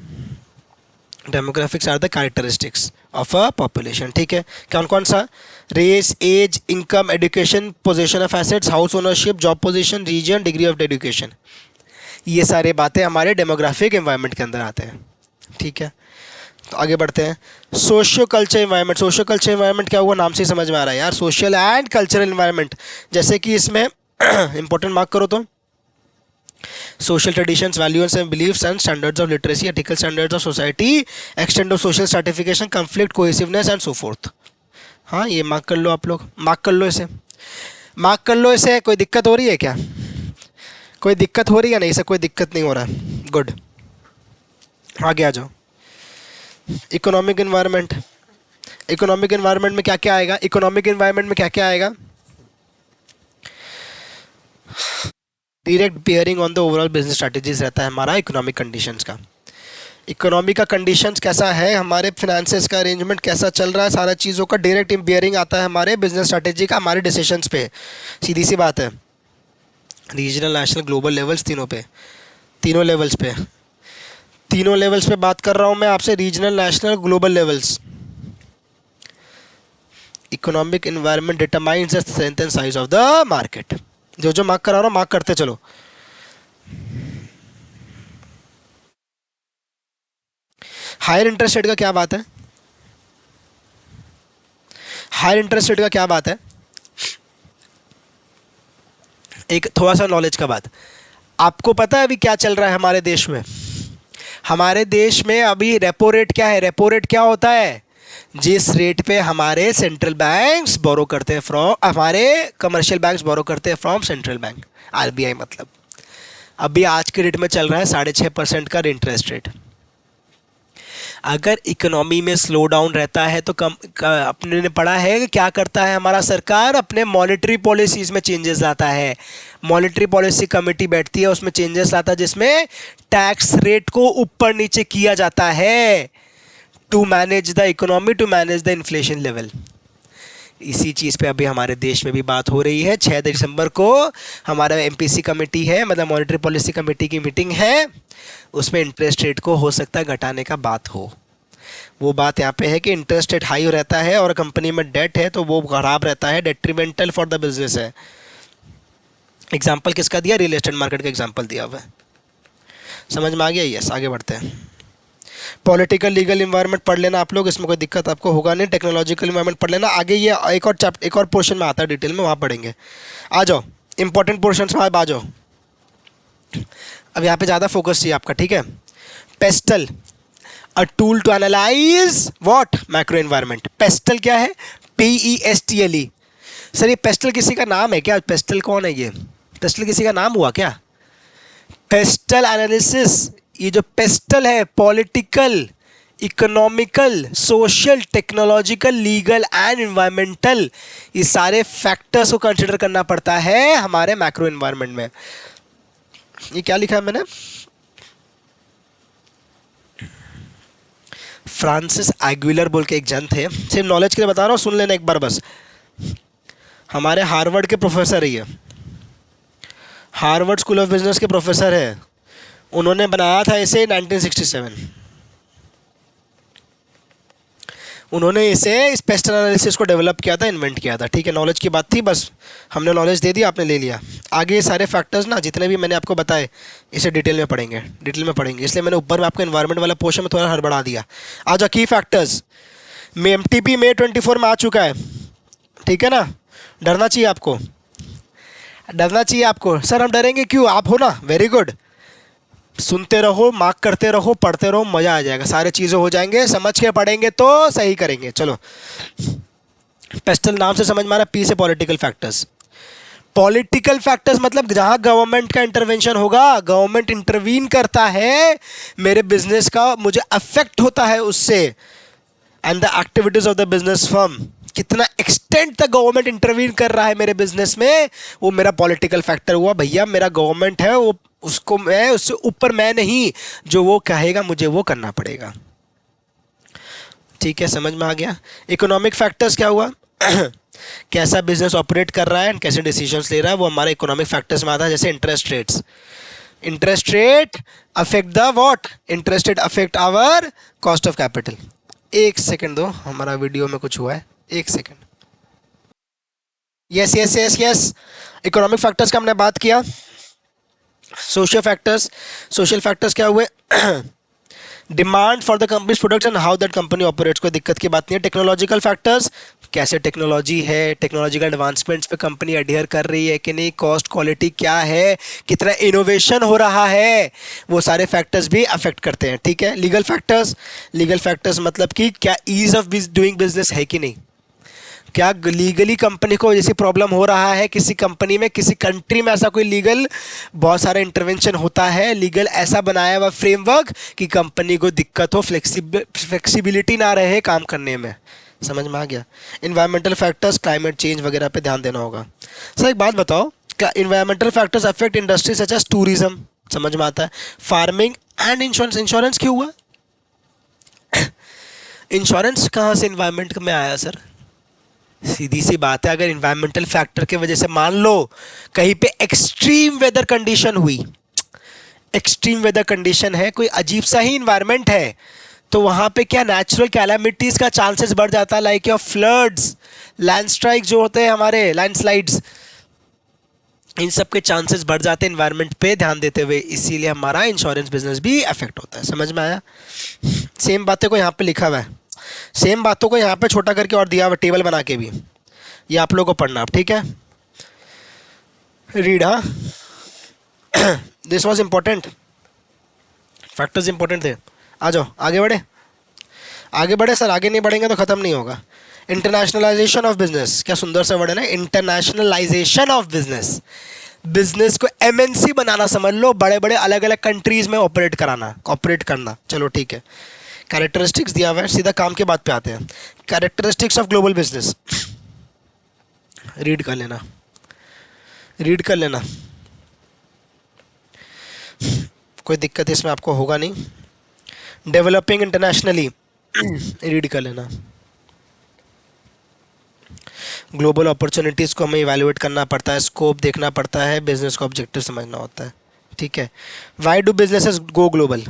Demographics are the characteristics of a population. ठीक है. कौन कौन सा? Race, age, income, education, position of assets, house ownership, job position, region, degree of education. ये सारे बातें हमारे डेमोग्राफिक एनवायरनमेंट के अंदर आते हैं. ठीक है. तो आगे बढ़ते हैं. Socio culture environment. Socio culture environment क्या हुआ? नाम से ही समझ में आ रहा है यार, सोशल एंड कल्चरल एनवायरनमेंट. जैसे कि इसमें इंपॉर्टेंट मार्क करो तो social traditions, values and beliefs and standards of literacy, ethical standards of society, extent of social stratification, conflict, cohesiveness and so forth. हाँ, ये मार्क कर लो आप लोग, मार्क कर लो इसे, मार्क कर लो इसे. कोई दिक्कत हो रही है क्या? कोई दिक्कत हो रही है? नहीं, इसे कोई दिक्कत नहीं हो रहा है. गुड. आगे आ जाओ. Economic environment. इकोनॉमिक इन्वायरमेंट में क्या क्या आएगा? इकोनॉमिक इन्वायरमेंट में क्या क्या आएगा? Direct bearing on the overall business strategies रहता है हमारा इकोनॉमिक कंडीशंस का. इकोनॉमी का कंडीशंस कैसा है, हमारे फिनेंसेस का अरेंजमेंट कैसा चल रहा है, सारा चीज़ों का डायरेक्ट बियरिंग आता है हमारे बिजनेस स्ट्रैटेजी का, हमारे डिसीजंस पे. सीधी सी बात है. रीजनल, नेशनल, ग्लोबल लेवल्स, तीनों पे, तीनों लेवल्स पे, तीनों लेवल्स पे बात कर रहा हूँ मैं आपसे. Regional, national, global levels. Economic environment determines the strength and size of the market. जो जो मार्क करा रहा हूँ मार्क करते चलो. हायर इंटरेस्ट रेट का क्या बात है? हायर इंटरेस्ट रेट का क्या बात है? एक थोड़ा सा नॉलेज का बात. आपको पता है अभी क्या चल रहा है हमारे देश में? हमारे देश में अभी रेपो रेट क्या है? रेपो रेट क्या होता है? जिस रेट पे हमारे सेंट्रल बैंक्स बोरो करते हैं फ्रॉम, हमारे कमर्शियल बैंक्स बोरो करते हैं फ्रॉम सेंट्रल बैंक, आरबीआई. मतलब अभी आज के रेट में चल रहा है 6.5% का इंटरेस्ट रेट. अगर इकोनॉमी में स्लो डाउन रहता है तो अपने ने पढ़ा है कि क्या करता है हमारा सरकार? अपने मॉनेटरी पॉलिसीज़ में चेंजेस लाता है. मॉनेटरी पॉलिसी कमेटी बैठती है, उसमें चेंजेस लाता है जिसमें टैक्स रेट को ऊपर नीचे किया जाता है to manage the economy, to manage the inflation level. इसी चीज़ पे अभी हमारे देश में भी बात हो रही है. 6 दिसंबर को हमारा एमपीसी कमेटी है, मतलब मॉनेटरी पॉलिसी कमेटी की मीटिंग है. उसमें इंटरेस्ट रेट को हो सकता है घटाने का बात हो. वो बात यहाँ पे है कि इंटरेस्ट रेट हाई रहता है और कंपनी में डेट है तो वो खराब रहता है, डेट्रीमेंटल फॉर द बिजनेस है. एग्जाम्पल किसका दिया? रियल एस्टेट मार्केट का एग्जाम्पल दिया हुआ है. समझ में आ गया? यस. आगे बढ़ते हैं. पॉलिटिकल लीगल इन्वायरमेंट पढ़ लेना आप लोग, इसमें कोई दिक्कत आपको होगा नहीं. टेक्नोलॉजिकल इन्वायरमेंट पढ़ लेना. आगे ये एक और पोर्शन में आता है डिटेल में, वहाँ पढ़ेंगे. आ जाओ इंपॉर्टेंट पोर्शन में आ जाओ. अब यहाँ पे ज़्यादा फोकस चाहिए आपका. ठीक है. PESTLE, a tool to analyse what? Macro environment. PESTLE क्या है? PESTLE. सर ये पेस्टल किसी का नाम है क्या? पेस्टल कौन है? ये पेस्टल किसी का नाम हुआ क्या? Pastel analysis. ये जो पेस्टल है, political, economical, social, technological, legal and environmental, ये सारे फैक्टर्स को कंसिडर करना पड़ता है हमारे मैक्रो एनवायरनमेंट में. ये क्या लिखा है मैंने? फ्रांसिस एग्विलर बोल के एक जन थे, सिर्फ नॉलेज के लिए बता रहा हूँ, सुन लेना एक बार बस. हमारे हार्वर्ड के प्रोफेसर है ये, हार्वर्ड स्कूल ऑफ बिजनेस के प्रोफेसर है. उन्होंने बनाया था इसे 1967. उन्होंने इसे इस पेस्ट एनालिसिस को डेवलप किया था, इन्वेंट किया था। ठीक है, नॉलेज की बात थी, बस हमने नॉलेज दे दी, आपने ले लिया। आगे ये सारे फैक्टर्स ना जितने भी मैंने आपको बताए इसे डिटेल में पढ़ेंगे, इसलिए मैंने ऊपर में आपको एनवायरनमेंट वाला पोर्शन में थोड़ा हड़बड़ा दिया। आ जाओ की फैक्टर्स में, एमटीपी में 24 में आ चुका है। ठीक है ना, डरना चाहिए आपको, सर हम डरेंगे क्यों, आप हो ना, वेरी गुड। सुनते रहो, मार्क करते रहो, पढ़ते रहो, मज़ा आ जाएगा, सारे चीज़ें हो जाएंगे, समझ के पढ़ेंगे तो सही करेंगे। चलो, पेस्टल नाम से समझ में आ रहा, पी से पॉलिटिकल फैक्टर्स। पॉलिटिकल फैक्टर्स मतलब जहां गवर्नमेंट का इंटरवेंशन होगा, गवर्नमेंट इंटरवीन करता है मेरे बिजनेस का, मुझे अफेक्ट होता है उससे। And the activities of the business firm, कितना एक्सटेंट तक गवर्नमेंट इंटरवीन कर रहा है मेरे बिजनेस में, वो मेरा पॉलिटिकल फैक्टर हुआ। भैया मेरा गवर्नमेंट है, वो उसको मैं, उससे ऊपर मैं नहीं, जो वो कहेगा मुझे वो करना पड़ेगा। ठीक है, समझ में आ गया। इकोनॉमिक फैक्टर्स क्या हुआ कैसा बिजनेस ऑपरेट कर रहा है एंड कैसे डिसीजंस ले रहा है, वो हमारे इकोनॉमिक फैक्टर्स में आता है। जैसे interest rate affect the what, interest rate affect our cost of capital. एक सेकंड दो, हमारा वीडियो में कुछ हुआ है, एक सेकंड। यस, इकोनॉमिक फैक्टर्स का हमने बात किया। सोशल फैक्टर्स क्या हुए demand for the company's products and how that company operates, कोई दिक्कत की बात नहीं है। टेक्नोलॉजिकल फैक्टर्स, कैसे टेक्नोलॉजी है, टेक्नोलॉजिकल एडवांसमेंट्स पे कंपनी एडहियर कर रही है कि नहीं, कॉस्ट क्वालिटी क्या है, कितना इनोवेशन हो रहा है, वो सारे फैक्टर्स भी अफेक्ट करते हैं। ठीक है, लीगल फैक्टर्स मतलब कि क्या ईज ऑफ डूइंग बिजनेस है कि नहीं, क्या लीगली कंपनी को जैसी प्रॉब्लम हो रहा है, किसी कंपनी में, किसी कंट्री में ऐसा कोई लीगल बहुत सारा इंटरवेंशन होता है, लीगल ऐसा बनाया हुआ फ्रेमवर्क कि कंपनी को दिक्कत हो, फ्लेक्सिबिलिटी ना रहे काम करने में। समझ में आ गया। इन्वायरमेंटल फैक्टर्स, क्लाइमेट चेंज वगैरह पे ध्यान देना होगा। सर एक बात बताओ, क्या environmental factors affect industry such as tourism, समझ में आता है, फार्मिंग एंड इंश्योरेंस क्यों हुआ इंश्योरेंस कहाँ से इन्वायरमेंट में आया सर? सीधी सी बात है, अगर इन्वायरमेंटल फैक्टर की वजह से मान लो कहीं पे एक्सट्रीम वेदर कंडीशन है, कोई अजीब सा ही इन्वायरमेंट है, तो वहां पे क्या नेचुरल कैलामिटीज का चांसेस बढ़ जाता है, लाइक योर फ्लड्स, लैंडस्ट्राइक जो होते हैं हमारे, लैंडस्लाइड्स, इन सब के चांसेस बढ़ जाते हैं इन्वायरमेंट पे ध्यान देते हुए, इसीलिए हमारा इंश्योरेंस बिजनेस भी अफेक्ट होता है। समझ में आया? सेम बातें को यहाँ पे लिखा हुआ है, सेम बातों को यहाँ पे छोटा करके और दिया हुआ टेबल बना के भी, ये आप लोगों को पढ़ना आप। ठीक है, रीड। हाँ, this was important, factors important थे। आ जाओ आगे बढ़े सर, आगे नहीं बढ़ेंगे तो ख़त्म नहीं होगा। इंटरनेशनलाइजेशन ऑफ बिजनेस, क्या सुंदर सा वर्ड है ना, इंटरनेशनलाइजेशन ऑफ बिजनेस। बिजनेस को एमएनसी बनाना समझ लो, बड़े बड़े अलग अलग कंट्रीज में ऑपरेट करना। चलो ठीक है, कैरेक्टरिस्टिक्स दिया हुआ है, सीधा काम के बाद पे आते हैं। Characteristics of global business, read कर लेना, कोई दिक्कत इसमें आपको होगा नहीं। डेवलपिंग इंटरनेशनली, रीड कर लेना। ग्लोबल अपॉर्चुनिटीज़ को हमें इवैल्यूएट करना पड़ता है, स्कोप देखना पड़ता है, बिजनेस का ऑब्जेक्टिव समझना होता है। ठीक है, why do businesses go global,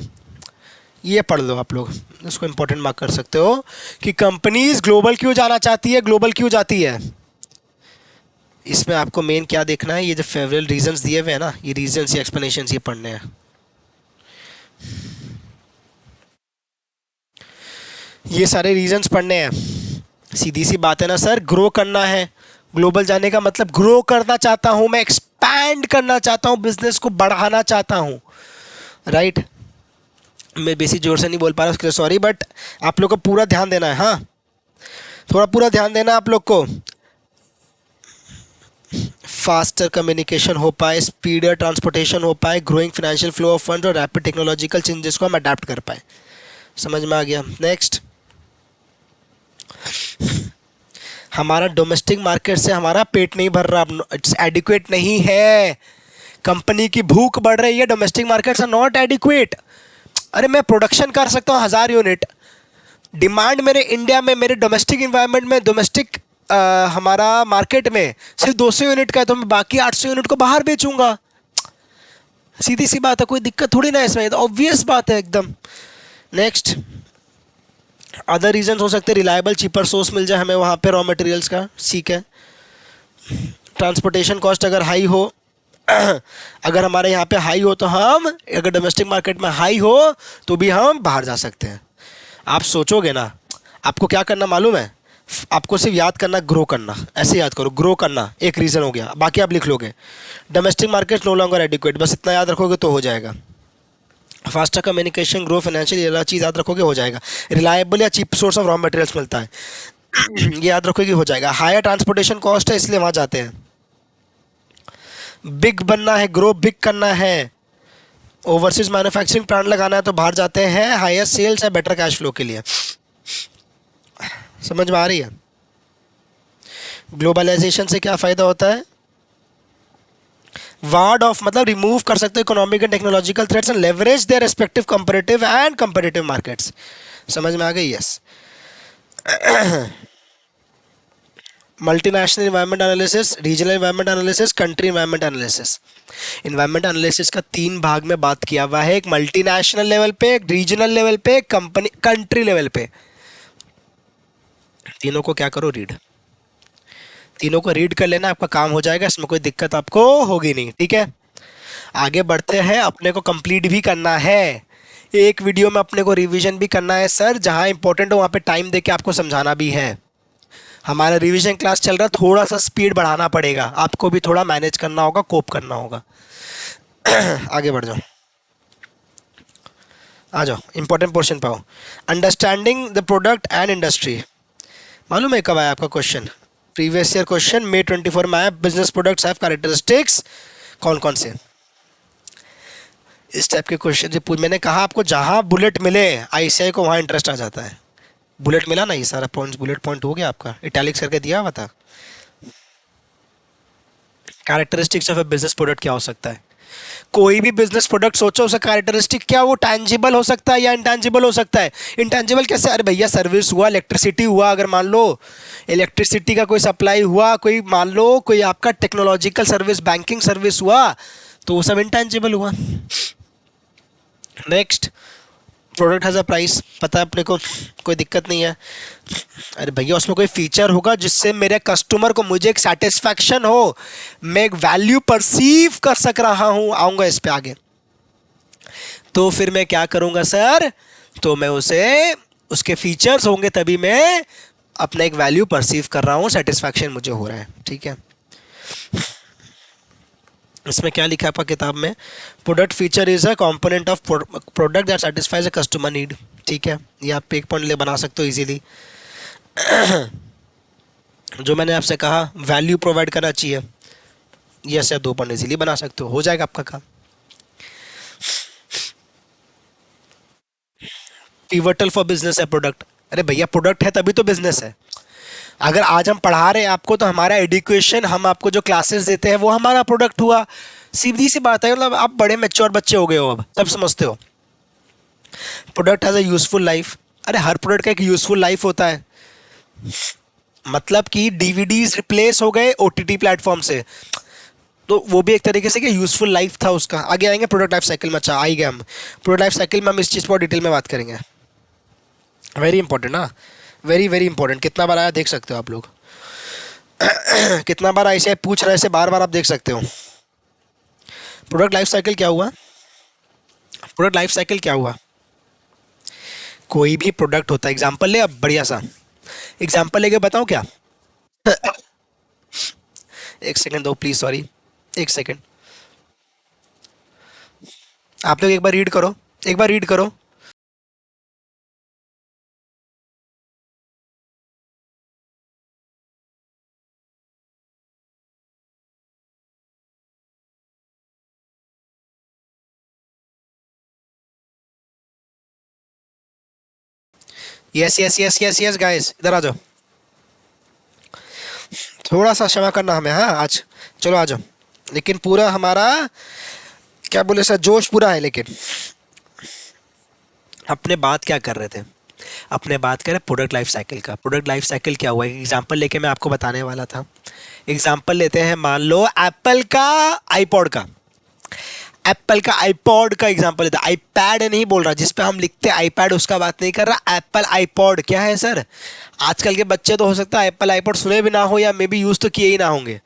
ये पढ़ लो आप लोग, इसको इंपॉर्टेंट मार्क कर सकते हो कि कंपनीज ग्लोबल क्यों जाना चाहती है, ग्लोबल क्यों जाती है। इसमें आपको मेन क्या देखना है, ये जो फेवरल रीजंस दिए हुए हैं ना, ये रीजंस, ये एक्सप्लेनेशंस, ये पढ़ने हैं। ये सारे रीजंस पढ़ने हैं। सीधी सी बात है ना सर, ग्रो करना है, ग्लोबल जाने का मतलब ग्रो करना चाहता हूं मैं, एक्सपैंड करना चाहता हूं, बिजनेस को बढ़ाना चाहता हूं, राइट। मैं बेसी जोर से नहीं बोल पा रहा उसके लिए सॉरी, बट आप लोग को पूरा ध्यान देना है। हाँ, थोड़ा पूरा ध्यान देना आप लोग को, फास्टर कम्युनिकेशन हो पाए, स्पीडर ट्रांसपोर्टेशन हो पाए, growing financial flow of fund और रैपिड टेक्नोलॉजिकल चेंजेस को हम अडेप्ट कर पाए। समझ में आ गया? नेक्स्ट, हमारा डोमेस्टिक मार्केट से हमारा पेट नहीं भर रहा, इट्स एडिक्वेट नहीं है, कंपनी की भूख बढ़ रही है, domestic markets are not adequate. अरे मैं प्रोडक्शन कर सकता हूँ 1000 यूनिट, डिमांड मेरे इंडिया में, मेरे डोमेस्टिक इन्वायरमेंट में, डोमेस्टिक हमारा मार्केट में सिर्फ 200 यूनिट का है, तो मैं बाकी 800 यूनिट को बाहर बेचूंगा। सीधी सी बात है, कोई दिक्कत थोड़ी ना इसमें, तो ऑब्वियस बात है एकदम। नेक्स्ट, अदर रीजन हो सकते हैं, रिलायबल चीपर सोर्स मिल जाए हमें वहाँ पे रॉ मटेरियल्स का, ठीक है। ट्रांसपोर्टेशन कॉस्ट अगर हाई हो, अगर हमारे यहाँ पे हाई हो तो हम, अगर डोमेस्टिक मार्केट में हाई हो तो भी हम बाहर जा सकते हैं। आप सोचोगे ना, आपको क्या करना मालूम है, आपको सिर्फ याद करना ग्रो करना, ऐसे याद करो, ग्रो करना एक रीज़न हो गया, बाकी आप लिख लोगे। Domestic market no longer adequate, बस इतना याद रखोगे तो हो जाएगा। फास्टर कम्युनिकेशन, ग्रो, फाइनेंशियल, ये वाला चीज़ याद रखोगे हो जाएगा। रिलायबल या cheap source of raw materials मिलता है, ये याद रखोगे हो जाएगा। हायर ट्रांसपोर्टेशन कॉस्ट है इसलिए वहाँ जाते हैं। बिग बनना है, ग्रो बिग करना है, ओवरसीज मैन्युफैक्चरिंग प्लांट लगाना है तो बाहर जाते हैं। हायर सेल्स है बेटर कैश फ्लो के लिए। समझ में आ रही है? ग्लोबलाइजेशन से क्या फ़ायदा होता है? वार्ड ऑफ मतलब रिमूव कर सकते हो economic and technological threats and leverage their respective comparative and comparative markets. समझ में आ गई? Yes. Multinational environment analysis, regional environment analysis, country environment analysis. Environment analysis का 3 भाग में बात किया हुआ है, एक मल्टीनेशनल लेवल पे, एक रीजनल लेवल पे, एक कंपनी कंट्री लेवल पे। तीनों को क्या करो, रीड, तीनों को रीड कर लेना, आपका काम हो जाएगा, इसमें कोई दिक्कत आपको होगी नहीं, ठीक है। आगे बढ़ते हैं, अपने को कंप्लीट भी करना है, एक वीडियो में अपने को रिवीजन भी करना है सर, जहां इंपॉर्टेंट हो वहां पे टाइम देके आपको समझाना भी है। हमारा रिवीजन क्लास चल रहा है, थोड़ा सा स्पीड बढ़ाना पड़ेगा, आपको भी थोड़ा मैनेज करना होगा, कोप करना होगा। आगे बढ़ जाओ, आ जाओ, इंपॉर्टेंट पोर्शन पाओ। Understanding the product and industry. मालूम है कब आया आपका question? Previous year question May 24 में आया। बिजनेस प्रोडक्ट्स हैव कैरेक्टरिस्टिक्स, कौन कौन से? इस टाइप के क्वेश्चन से पूछ, मैंने कहा आपको जहां बुलेट मिले आईसीआई को वहां इंटरेस्ट आ जाता है। बुलेट मिला ना, ये सारा पॉइंट्स बुलेट पॉइंट हो गया आपका, इटैलिक्स करके दिया हुआ था। Characteristics of A business product क्या हो सकता है? कोई भी बिजनेस प्रोडक्ट सोचो, उसका कैरेक्टरिस्टिक क्या, वो टैंजिबल हो सकता है या इंटैंजिबल हो सकता है। इंटैंजिबल कैसे? अरे भैया सर्विस हुआ, इलेक्ट्रिसिटी हुआ, अगर मान लो इलेक्ट्रिसिटी का कोई सप्लाई हुआ, कोई मान लो कोई आपका टेक्नोलॉजिकल सर्विस, बैंकिंग सर्विस हुआ, तो वो सब इंटैंजिबल हुआ। Next, product has a price, पता है अपने को, कोई दिक्कत नहीं है। अरे भैया उसमें कोई फीचर होगा जिससे मेरे कस्टमर को, मुझे एक सेटिस्फैक्शन हो, मैं एक वैल्यू परसीव कर सक रहा हूं, आऊंगा इस पे आगे। तो फिर मैं क्या करूंगा सर? तो मैं उसे, उसके फीचर्स होंगे तभी मैं अपना एक वैल्यू परसीव कर रहा हूं, सेटिस्फैक्शन मुझे हो रहा है, ठीक है। इसमें क्या लिखा है आपका किताब में? Product feature is a component of product that satisfies a customer need, ठीक है। ये आप एक पॉइंट ले बना सकते हो इजीली। जो मैंने आपसे कहा वैल्यू प्रोवाइड करना चाहिए, ये ऐसे 2 पॉइंट इजीली बना सकते हो जाएगा आपका काम। पिवटल फॉर बिजनेस है प्रोडक्ट, अरे भैया प्रोडक्ट है तभी तो बिजनेस है। अगर आज हम पढ़ा रहे हैं आपको तो हमारा एजुकेशन, हम आपको जो क्लासेस देते हैं वो हमारा प्रोडक्ट हुआ। सीधी सी बात है, मतलब आप बड़े मैच्योर बच्चे हो गए हो, अब सब समझते हो। Product has a useful life, अरे हर प्रोडक्ट का एक यूजफुल लाइफ होता है। मतलब कि डीवीडीज रिप्लेस हो गए ओटीटी प्लेटफॉर्म से, तो वो भी एक तरीके से क्या यूजफुल लाइफ था उसका। आगे आएंगे प्रोडक्ट लाइफ साइकिल में, अच्छा आएंगे हम प्रोडक्ट लाइफ साइकिल में, हम इस चीज़ पर डिटेल में बात करेंगे। वेरी इंपॉर्टेंट ना, वेरी वेरी इंपॉर्टेंट। कितना बार आया देख सकते हो आप लोग। कितना बार ऐसे पूछ रहे, ऐसे बार बार आप देख सकते हो। प्रोडक्ट लाइफ साइकिल क्या हुआ? प्रोडक्ट लाइफ साइकिल क्या हुआ? कोई भी प्रोडक्ट होता है, एग्जांपल ले, अब बढ़िया सा एग्जांपल लेके बताऊं क्या? एक सेकंड दो प्लीज, सॉरी, एक सेकंड। आप लोग एक बार रीड करो, एक बार रीड करो। Yes yes yes yes yes guys, इधर आ जाओ, थोड़ा सा क्षमा करना हमें, हाँ आज चलो आ जाओ। लेकिन पूरा हमारा क्या बोले सर, जोश पूरा है। लेकिन अपने बात क्या कर रहे थे? अपने बात करें प्रोडक्ट लाइफ साइकिल का। प्रोडक्ट लाइफ साइकिल क्या हुआ, एक एग्जांपल लेके मैं आपको बताने वाला था। एग्जांपल लेते हैं, मान लो एप्पल का आईपॉड का। एप्पल का आईपॉड का एग्जांपल लेता, आईपैड नहीं बोल रहा, जिस पे हम लिखते हैं आईपैड उसका बात नहीं कर रहा, एप्पल आईपॉड क्या है सर? आजकल के बच्चे तो हो सकता है एप्पल आईपॉड सुने भी ना हो या मे बी यूज तो किए ही ना होंगे।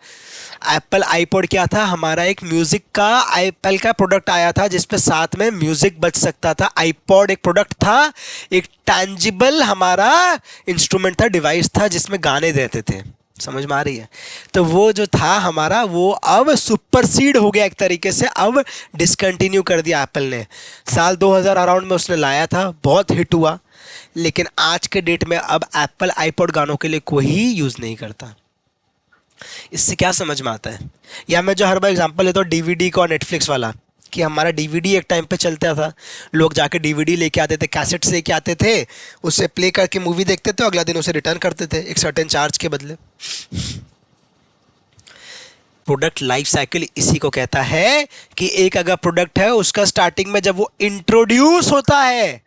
एप्पल आईपॉड क्या था? हमारा एक म्यूजिक का एप्पल का प्रोडक्ट आया था जिसपे साथ में म्यूजिक बज सकता था। आईपॉड एक प्रोडक्ट था, एक टैंजिबल हमारा इंस्ट्रूमेंट था, डिवाइस था जिसमें गाने देते थे। समझ में आ रही है? तो वो जो था हमारा, वो अब सुपरसीड हो गया एक तरीके से, अब डिसकंटिन्यू कर दिया एप्पल ने। साल 2000 अराउंड में उसने लाया था, बहुत हिट हुआ, लेकिन आज के डेट में अब एप्पल आईपॉड गानों के लिए कोई यूज़ नहीं करता। इससे क्या समझ में आता है? या मैं जो हर बार एग्जांपल लेता हूँ डीवीडी का और नेटफ्लिक्स वाला, कि हमारा डीवीडी एक टाइम पे चलता था, लोग जाके डीवीडी लेके आते थे, कैसेट्स लेके आते थे, उससे प्ले करके मूवी देखते थे, अगला दिन उसे रिटर्न करते थे एक सर्टेन चार्ज के बदले। प्रोडक्ट लाइफ साइकिल इसी को कहता है कि एक अगर प्रोडक्ट है, उसका स्टार्टिंग में जब वो इंट्रोड्यूस होता है,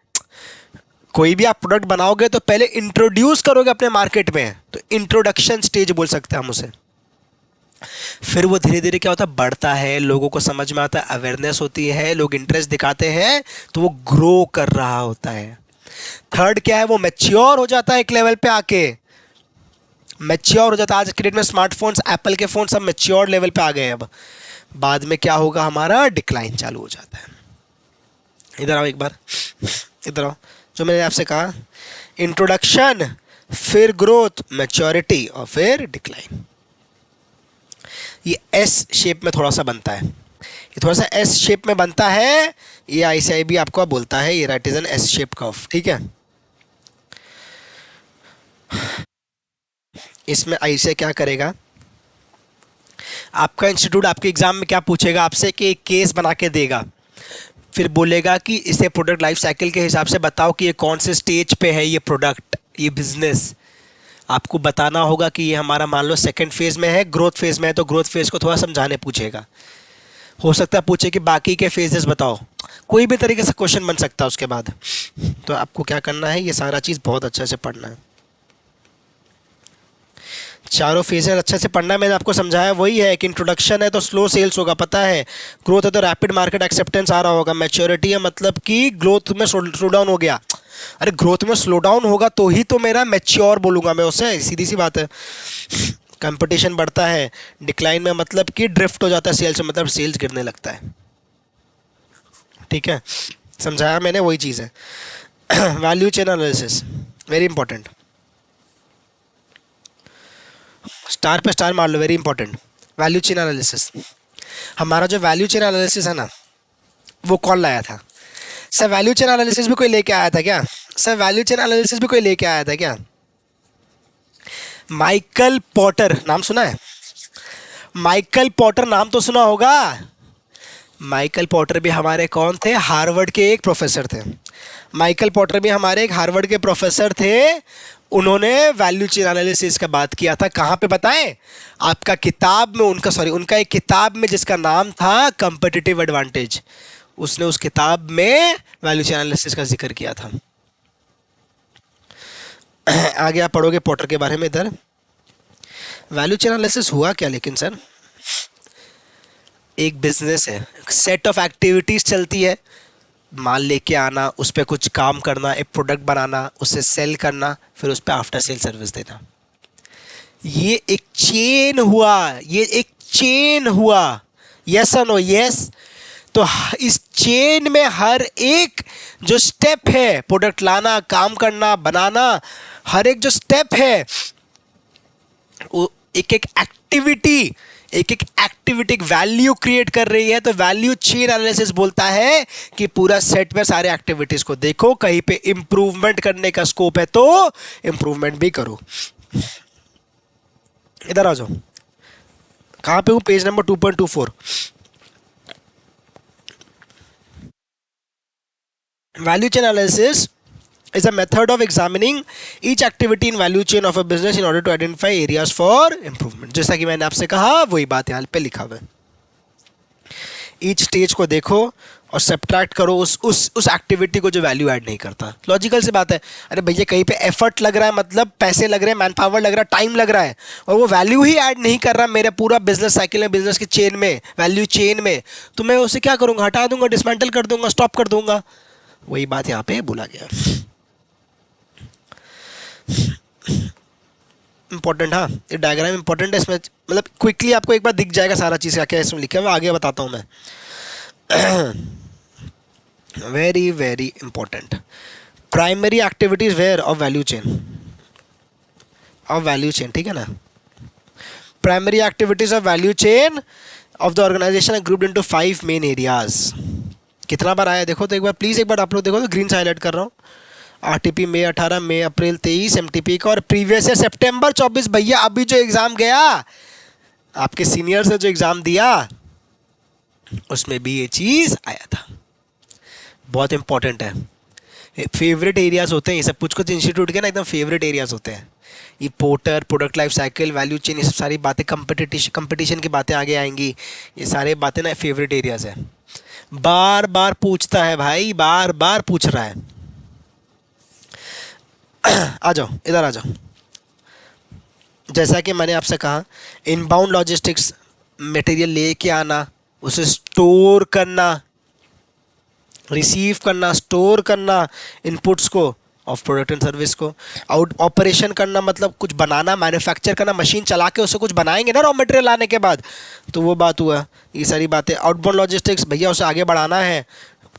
कोई भी आप प्रोडक्ट बनाओगे तो पहले इंट्रोड्यूस करोगे अपने मार्केट में, तो इंट्रोडक्शन स्टेज बोल सकते हैं हम उसे। फिर वो धीरे धीरे क्या होता है, बढ़ता है, लोगों को समझ में आता है, अवेयरनेस होती है, लोग इंटरेस्ट दिखाते हैं, तो वो ग्रो कर रहा होता है। थर्ड क्या है, वो मैच्योर हो जाता है एक लेवल पे आके, मैच्योर हो जाता है। आज के डेट में स्मार्टफोन्स, एप्पल के फोन सब मैच्योर लेवल पे आ गए हैं। अब बाद में क्या होगा, हमारा डिक्लाइन चालू हो जाता है। इधर आओ एक बार, इधर आओ। जो मैंने आपसे कहा, इंट्रोडक्शन, फिर ग्रोथ, मैच्योरिटी और फिर डिक्लाइन। ये एस शेप में थोड़ा सा बनता है, ये थोड़ा सा एस शेप में बनता है, ये आईसीआई भी आपको बोलता है, ये right is an S shape curve, ठीक है। इसमें आईसीआई क्या करेगा, आपका इंस्टीट्यूट आपके एग्जाम में क्या पूछेगा आपसे, कि एक केस बना के देगा, फिर बोलेगा कि इसे प्रोडक्ट लाइफ साइकिल के हिसाब से बताओ कि ये कौन से स्टेज पे है, ये प्रोडक्ट, ये बिजनेस। आपको बताना होगा कि ये हमारा मान लो सेकंड फेज में है, ग्रोथ फेज में है, तो ग्रोथ फेज को थोड़ा समझाने पूछेगा। हो सकता है पूछे कि बाकी के फेजेस बताओ, कोई भी तरीके से क्वेश्चन बन सकता है उसके बाद। तो आपको क्या करना है, ये सारा चीज़ बहुत अच्छे से पढ़ना है, चारों फेजेस अच्छे से पढ़ना है। मैंने आपको समझाया वही है कि इंट्रोडक्शन है तो स्लो सेल्स होगा, पता है। ग्रोथ है तो रैपिड मार्केट एक्सेप्टेंस आ रहा होगा। मैच्योरिटी है मतलब कि ग्रोथ में स्लो डाउन हो गया, अरे ग्रोथ में स्लो डाउन होगा तो ही तो मेरा मैच्योर बोलूँगा मैं उसे, सीधी सी बात है। कंपटीशन बढ़ता है। डिक्लाइन में मतलब कि ड्रिफ्ट हो जाता है सेल्स में, मतलब सेल्स गिरने लगता है, ठीक है। समझाया मैंने, वही चीज़ है। Value chain analysis very important, star पे स्टार मार लो, very important. Value chain analysis, हमारा जो वैल्यू चेन एनालिसिस है ना, वो कौन लाया था सर? वैल्यू चेन एनालिसिस भी कोई लेके आया था क्या सर? वैल्यू चेन एनालिसिस भी कोई लेके आया था क्या? माइकल पॉटर नाम सुना है? माइकल पॉटर नाम तो सुना होगा। माइकल पॉटर भी हमारे कौन थे? हार्वर्ड के एक प्रोफेसर थे। माइकल पॉटर भी हमारे एक हार्वर्ड के प्रोफेसर थे। उन्होंने वैल्यू चेन एनालिसिस का बात किया था, कहाँ पे बताएं? आपका किताब में, उनका एक किताब में जिसका नाम था कम्पिटिटिव एडवांटेज, उसने उस किताब में वैल्यू चेन एनालिसिस का जिक्र किया था। आगे आप पढ़ोगे पॉटर के बारे में। इधर वैल्यू चेन एनालिसिस हुआ क्या लेकिन सर? एक बिजनेस है, सेट ऑफ एक्टिविटीज चलती है, माल लेके आना, उस पर कुछ काम करना, एक प्रोडक्ट बनाना, उसे सेल करना, फिर उस पर आफ्टर सेल सर्विस देना। ये एक चेन हुआ, ये एक चेन हुआ। यस और नो? यस। तो इस चेन में हर एक जो स्टेप है, प्रोडक्ट लाना, काम करना, बनाना, हर एक जो स्टेप है, वो एक एक एक्टिविटी, एक वैल्यू क्रिएट कर रही है। तो वैल्यू चेन एनालिसिस बोलता है कि पूरा सेट में सारे एक्टिविटीज को देखो, कहीं पे इंप्रूवमेंट करने का स्कोप है तो इंप्रूवमेंट भी करो। इधर आ जाओ, कहां पे हूं? Page number 2.24। Value chain analysis is a method of examining each activity in value chain of a business in order to identify areas for improvement। जैसा कि मैंने आपसे कहा, वही बात यहाँ पे लिखा हुआ है। ईच स्टेज को देखो और सब्ट्रैक्ट करो उस एक्टिविटी को जो वैल्यू ऐड नहीं करता। लॉजिकल सी बात है। अरे भैया कहीं पे एफर्ट लग रहा है, मतलब पैसे लग रहे हैं, मैन पावर लग रहा है, टाइम लग रहा है, और वो वैल्यू ही ऐड नहीं कर रहा मेरे पूरा बिजनेस साइकिल में, बिजनेस की चेन में, वैल्यू चेन में, तो मैं उसे क्या करूंगा? हटा दूंगा, डिसमेंटल कर दूंगा, स्टॉप कर दूंगा। वही बात यहाँ पे बोला गया। इंपॉर्टेंट, हाँ ये डायग्राम इंपॉर्टेंट है। इसमें मतलब क्विकली आपको एक बार दिख जाएगा सारा चीज़ क्या क्या इसमें लिखा है, मैं आगे बताता हूँ मैं। Very very important. Primary activities where of value chain, of value chain, ठीक है ना। Primary activities of value chain of the organisation are grouped into 5 main areas. कितना बार आया देखो तो एक बार प्लीज, एक बार आप लोग देखो तो, ग्रीन से हाईलाइट कर रहा हूँ। आरटीपी मई 18, मई अप्रैल 23 एमटीपी का, और प्रीवियस है सितंबर 24। भैया अभी जो एग्जाम गया आपके सीनियर से, जो एग्जाम दिया उसमें भी ये चीज आया था। बहुत इंपॉर्टेंट है। फेवरेट एरियाज होते हैं ये सब, कुछ कुछ इंस्टीट्यूट के ना एकदम फेवरेट एरियाज होते हैं। ये porter, product life cycle, value chain, ये सब सारी बातें, कंपटीशन की बातें आगे आएंगी, ये सारे बातें ना फेवरेट एरियाज है। बार बार पूछता है भाई, बार बार पूछ रहा है। आ जाओ इधर आ जाओ। जैसा कि मैंने आपसे कहा, इनबाउंड लॉजिस्टिक्स, मटेरियल लेके आना, उसे स्टोर करना, रिसीव करना, स्टोर करना इनपुट्स को ऑफ प्रोडक्ट एंड सर्विस को, आउट ऑपरेशन करना मतलब कुछ बनाना, मैन्युफैक्चर करना, मशीन चला के उससे कुछ बनाएंगे ना रॉ मटेरियल लाने के बाद, तो वो बात हुआ। ये सारी बातें। आउटबाउंड लॉजिस्टिक्स, भैया उसे आगे बढ़ाना है,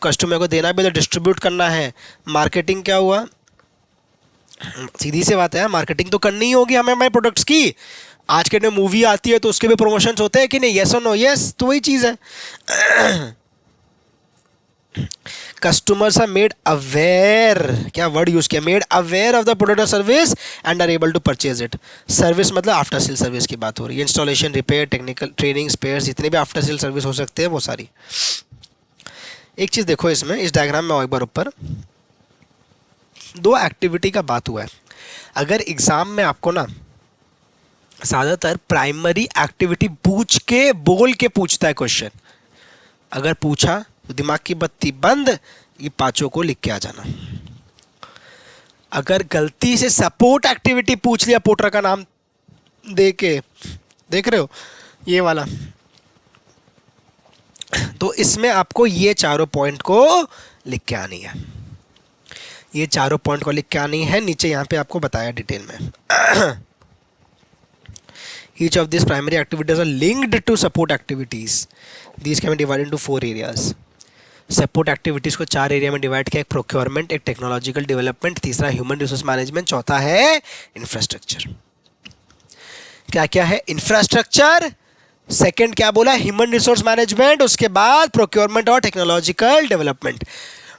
कस्टमर को देना भी तो डिस्ट्रीब्यूट करना है। मार्केटिंग क्या हुआ? सीधी सी बात है, मार्केटिंग तो करनी ही होगी हमें हमारे प्रोडक्ट्स की। आज के टाइम मूवी आती है तो उसके भी प्रमोशंस होते हैं कि नहीं? यस और नो? यस, तो वही चीज़ है। कस्टमर्स आर मेड अवेयर, क्या वर्ड यूज किया, made aware of the product और service and are able to purchase it. Service मतलब आफ्टर सेल सर्विस की बात हो रही है, installation, repair, technical training, spares, जितने भी आफ्टर सेल सर्विस हो सकते हैं वो सारी। एक चीज़ देखो इसमें, इस डायग्राम में आओ एक बार ऊपर। दो एक्टिविटी का बात हुआ है। अगर एग्जाम में आपको ना ज़्यादातर प्राइमरी एक्टिविटी पूछ के, बोल के पूछता है क्वेश्चन, अगर पूछा तो दिमाग की बत्ती बंद, ये पांचों को लिख के आ जाना। अगर गलती से सपोर्ट एक्टिविटी पूछ लिया पोर्टर का नाम दे के, देख रहे हो ये वाला, तो इसमें आपको ये चारों पॉइंट को लिख के आनी है। ये चारों पॉइंट को लिख के आनी है। नीचे यहाँ पे आपको बताया डिटेल में। Each of these primary activities are linked to support activities. These can be divided into 4 areas. Support activities को 4 एरिया में डिवाइड किया। एक प्रोक्योरमेंट, एक टेक्नोलॉजिकल डेवलपमेंट, तीसरा ह्यूमन रिसोर्स मैनेजमेंट, चौथा है इंफ्रास्ट्रक्चर। क्या क्या है? इंफ्रास्ट्रक्चर, सेकंड क्या बोला? ह्यूमन रिसोर्स मैनेजमेंट, उसके बाद प्रोक्योरमेंट और technological development.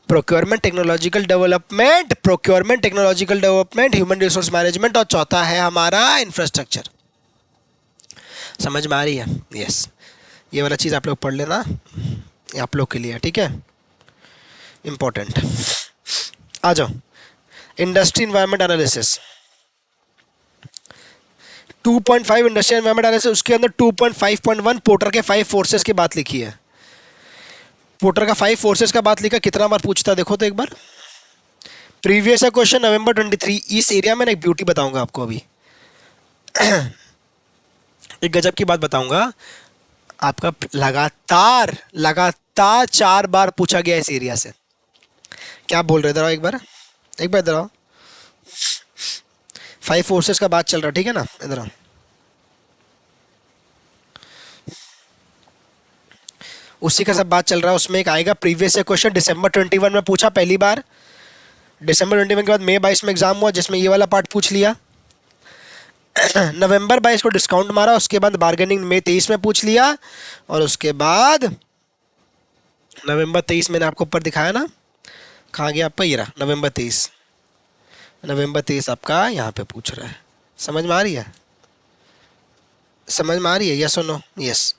Procurement, technological development, procurement, technological development, human resource management, और चौथा है हमारा इंफ्रास्ट्रक्चर। समझ में आ रही है? यस, ये वाला चीज़ आप लोग पढ़ लेना, ये आप लोग के लिए, ठीक है, इंपॉर्टेंट। आ जाओ, industry environment analysis 2.5 industry environment analysis, उसके अंदर 2.5.1 पोर्टर के 5 फोर्सेस की बात लिखी है। पोर्टर का 5 फोर्सेस का बात लिखा, कितना बार पूछता देखो तो एक बार। प्रीवियस क्वेश्चन नवंबर 23। इस एरिया में एक ब्यूटी बताऊंगा आपको अभी। एक गजब की बात बताऊंगा आपका, लगातार 4 बार पूछा गया इस एरिया से। क्या बोल रहे इधर आओ एक बार इधर आओ। 5 फोर्सेस का बात चल रहा, ठीक है ना, इधर आओ। उसी का सब बात चल रहा है। उसमें एक आएगा प्रीवियस क्वेश्चन, दिसंबर 21 में पूछा पहली बार। दिसंबर 21 के बाद मई 22 में एग्जाम हुआ, जिसमें ये वाला पार्ट पूछ लिया। नवंबर 22 को डिस्काउंट मारा, उसके बाद बार्गेनिंग मई 23 में पूछ लिया, और उसके बाद नवंबर 23 मैंने आपको ऊपर दिखाया ना, कहाँ गया आपका, ये रहा नवंबर 23। नवंबर 23 आपका यहाँ पे पूछ रहा है। समझ में आ रही है? समझ में आ रही है? यस और नो? यस।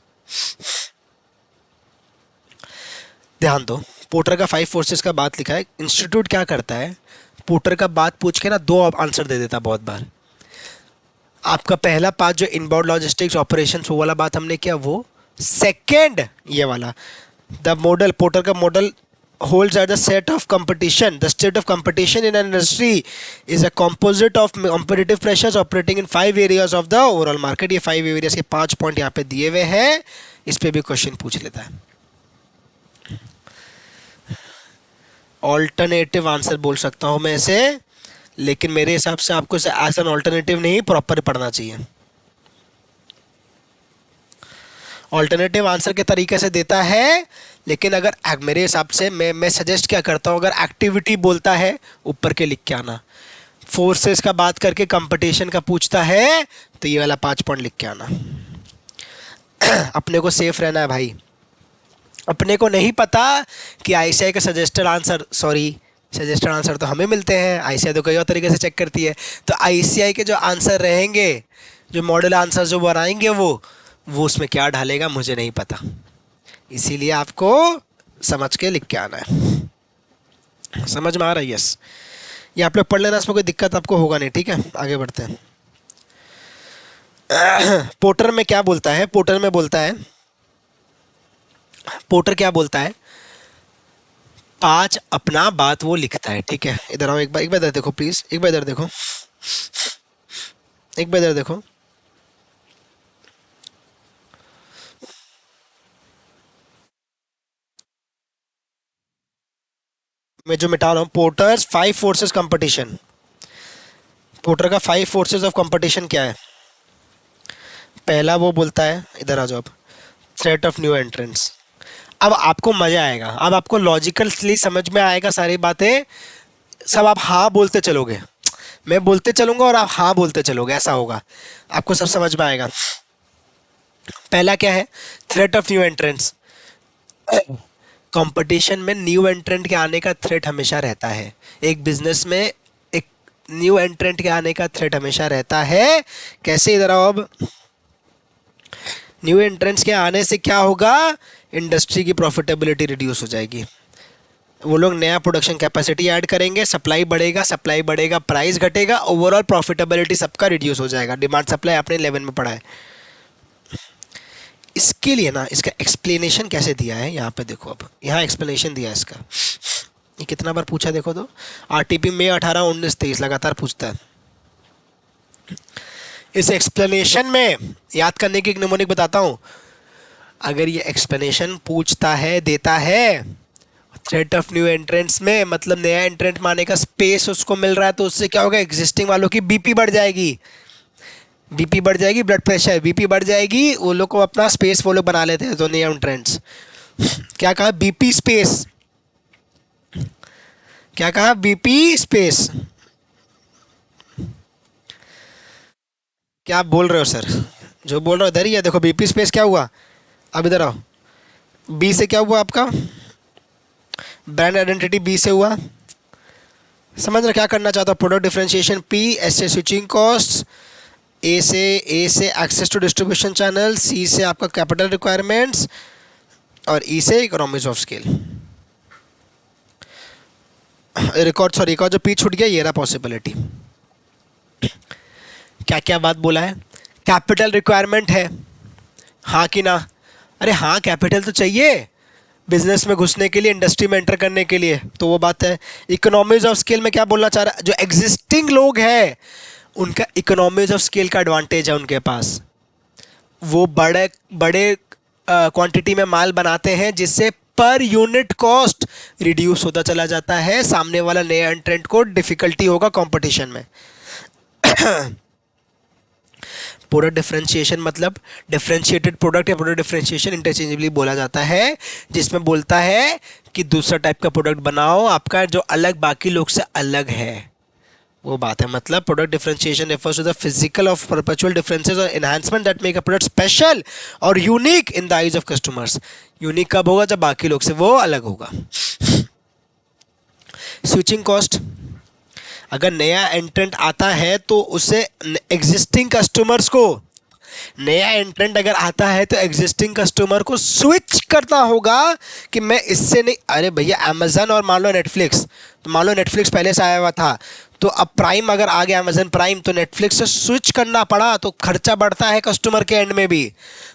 ध्यान दो, पोर्टर का 5 फोर्सेस का बात लिखा है। इंस्टीट्यूट क्या करता है, पोर्टर का बात पूछ के ना 2 आंसर दे देता बहुत बार। आपका पहला पार्ट जो इनबाउंड लॉजिस्टिक्स ऑपरेशंस वो वाला बात हमने किया, वो सेकंड ये वाला द मॉडल, पोर्टर का model holds at the set of competition. The state of competition in an industry is a composite of competitive pressures operating in 5 areas of the overall market. ये 5 areas के 5 पॉइंट यहाँ पे दिए हुए हैं, इस पे भी क्वेश्चन पूछ लेता है. ऑल्टरनेटिव आंसर बोल सकता हूँ मैं इसे, लेकिन मेरे हिसाब से आपको इसे एज एन ऑल्टरनेटिव नहीं प्रॉपर पढ़ना चाहिए. ऑल्टरनेटिव आंसर के तरीके से देता है, लेकिन अगर मेरे हिसाब से मैं सजेस्ट क्या करता हूँ, अगर एक्टिविटी बोलता है ऊपर के लिख के आना, फोर्सेस का बात करके कंपटीशन का पूछता है तो ये वाला 5 पॉइंट लिख के आना. अपने को सेफ रहना है भाई. अपने को नहीं पता कि आईसीआई का सजेस्टेड आंसर तो हमें मिलते हैं, आईसीआई तो कई और तरीके से चेक करती है. तो आईसीआई के जो आंसर रहेंगे, जो मॉडल आंसर जो बनाएंगे वो उसमें क्या ढालेगा मुझे नहीं पता. इसीलिए आपको समझ के लिख के आना है. समझ में आ रहा है? यस. ये आप लोग पढ़ लेना, इसमें कोई दिक्कत आपको होगा नहीं. ठीक है, आगे बढ़ते हैं. पोर्टर में क्या बोलता है? पोर्टर क्या बोलता है? 5 अपना बात वो लिखता है. ठीक है, इधर आओ, एक बार इधर देखो प्लीज, एक बार इधर देखो. मैं जो मिटा रहा हूँ, पोर्टर्स 5 फोर्सेस कंपटीशन. पोर्टर का 5 फोर्सेस ऑफ कंपटीशन क्या है? पहला वो बोलता है, इधर आ जाओ अब, थ्रेट ऑफ न्यू एंट्रेंट्स. अब आपको मजा आएगा, अब आपको लॉजिकली समझ में आएगा सारी बातें. सब आप हाँ बोलते चलोगे, मैं बोलते चलूंगा और आप हाँ बोलते चलोगे, ऐसा होगा. आपको सब समझ में आएगा. पहला क्या है? Threat of new entrants. Competition में न्यू एंट्रेंट के आने का थ्रेट हमेशा रहता है. एक बिजनेस में एक न्यू एंट्रेंट के आने का थ्रेट हमेशा रहता है. कैसे? इधर आओ अब. न्यू एंट्रेंट्स के आने से क्या होगा? इंडस्ट्री की प्रॉफिटेबिलिटी रिड्यूस हो जाएगी. वो लोग नया प्रोडक्शन कैपेसिटी ऐड करेंगे, सप्लाई बढ़ेगा, प्राइस घटेगा, ओवरऑल प्रॉफिटेबिलिटी सबका रिड्यूस हो जाएगा. डिमांड सप्लाई आपने 11 में पढ़ा है. इसके लिए ना, इसका एक्सप्लेनेशन कैसे दिया है यहाँ पे देखो. अब यहाँ एक्सप्लेनेशन दिया है इसका. ये कितना बार पूछा देखो तो, आरटीपी में 18, 19, 23 लगातार पूछता है. इस एक्सप्लेनेशन में याद करने की एक निमोनिक बताता हूँ. अगर ये एक्सप्लेनेशन पूछता है, देता है थ्रेट ऑफ न्यू एंट्रेंट्स में, मतलब नया एंट्रेंट माने का स्पेस उसको मिल रहा है, तो उससे क्या होगा? एग्जिस्टिंग वालों की बीपी बढ़ जाएगी, ब्लड प्रेशर, बीपी बढ़ जाएगी. वो लोग को अपना स्पेस वो लोग बना लेते हैं. तो नया एंट्रेंट्स क्या कहा? BP space. क्या कहा? BP space. क्या आप बोल रहे हो सर? जो बोल रहे हो इधर ही है. देखो बीपी स्पेस क्या हुआ. अब इधर आओ. बी से क्या हुआ आपका? ब्रांड आइडेंटिटी बी से हुआ. समझ रहे क्या करना चाहता हूँ? प्रोडक्ट डिफरेंशिएशन पी, एस से स्विचिंग कॉस्ट, ए से एक्सेस टू डिस्ट्रीब्यूशन चैनल, सी से आपका कैपिटल रिक्वायरमेंट्स, और ई से इकोनॉमीज ऑफ स्केल. रिकॉर्ड जो पी छूट गया ये रहा पॉसिबिलिटी. क्या क्या बात बोला है? कैपिटल रिक्वायरमेंट है, हाँ कि ना? अरे हाँ, कैपिटल तो चाहिए बिजनेस में घुसने के लिए, इंडस्ट्री में एंटर करने के लिए, तो वो बात है. इकोनॉमीज ऑफ स्केल में क्या बोलना चाह रहा है? जो एग्जिस्टिंग लोग हैं उनका इकोनॉमीज ऑफ स्केल का एडवांटेज है उनके पास. वो बड़े क्वांटिटी में माल बनाते हैं, जिससे पर यूनिट कॉस्ट रिड्यूस होता चला जाता है. सामने वाला नया एंट्रेंट को डिफिकल्टी होगा कंपटीशन में. प्रोडक्ट डिफरेंशिएशन मतलब डिफरेंशिएटेड प्रोडक्ट या प्रोडक्ट डिफरेंशिएशन इंटरचेंजेबली बोला जाता है, जिसमें बोलता है कि दूसरा टाइप का प्रोडक्ट बनाओ आपका जो अलग बाकी लोग से अलग है. वो बात है. मतलब product differentiation refers to the physical of perpetual differences or enhancement that make a product special or unique in the eyes of customers. Unique कब होगा? जब बाकी लोग से वो अलग होगा. स्विचिंग कॉस्ट, अगर नया एंट्रेंट आता है तो उसे एग्जिस्टिंग कस्टमर्स को, नया एंट्रेंट अगर आता है तो एग्जिस्टिंग कस्टमर को स्विच करना होगा कि मैं इससे नहीं. अरे भैया अमेजन और मान लो नेटफ्लिक्स, तो मान लो नेटफ्लिक्स पहले से आया हुआ था तो अब प्राइम अगर आ गया अमेजन प्राइम, तो नेटफ्लिक्स से स्विच करना पड़ा, तो खर्चा बढ़ता है कस्टमर के एंड में भी।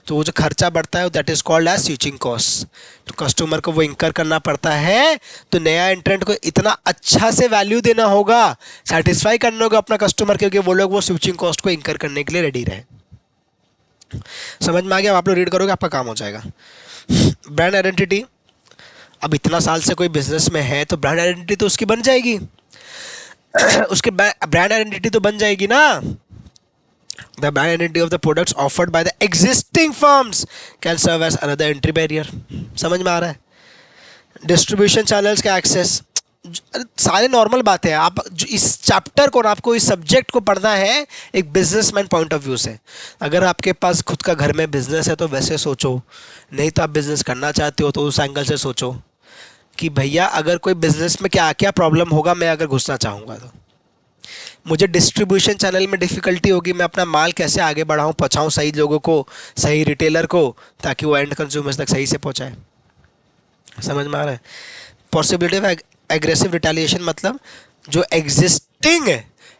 तो वो जो खर्चा बढ़ता है that is called as switching cost. तो कस्टमर को वो इंकर करना पड़ता है। तो नया एंट्रेंट को इतना अच्छा से वैल्यू देना होगा, सेटिस्फाई करना होगा अपना कस्टमर, क्योंकि वो लोग वो स्विचिंग कॉस्ट को इंकर करने के लिए रेडी रहे। समझ में आ गया? अब आप लोग रीड करोगे आपका काम हो जाएगा। ब्रांड आइडेंटिटी, अब इतना साल से कोई बिजनेस में है तो ब्रांड आइडेंटिटी तो उसकी बन जाएगी। उसके ब्रांड आइडेंटिटी तो बन जाएगी ना। The brand identity of the products offered by the existing firms can serve as another entry barrier. समझ में आ रहा है? डिस्ट्रीब्यूशन चैनल्स का एक्सेस, सारे नॉर्मल बातें हैं। आप जो इस चैप्टर को और आपको इस सब्जेक्ट को पढ़ना है एक बिजनेसमैन पॉइंट ऑफ व्यू से। अगर आपके पास खुद का घर में बिजनेस है तो वैसे सोचो, नहीं तो आप बिजनेस करना चाहते हो तो उस एंगल से सोचो कि भैया अगर कोई बिजनेस में क्या क्या प्रॉब्लम होगा मैं अगर घुसना चाहूँगा तो। मुझे डिस्ट्रीब्यूशन चैनल में डिफ़िकल्टी होगी, मैं अपना माल कैसे आगे बढ़ाऊँ, पहुँचाऊँ सही लोगों को, सही रिटेलर को, ताकि वो एंड कंज्यूमर्स तक सही से पहुँचाए। समझ में आ रहा है? पॉसिबिलिटी ऑफ एग्रेसिव रिटेलिएशन, मतलब जो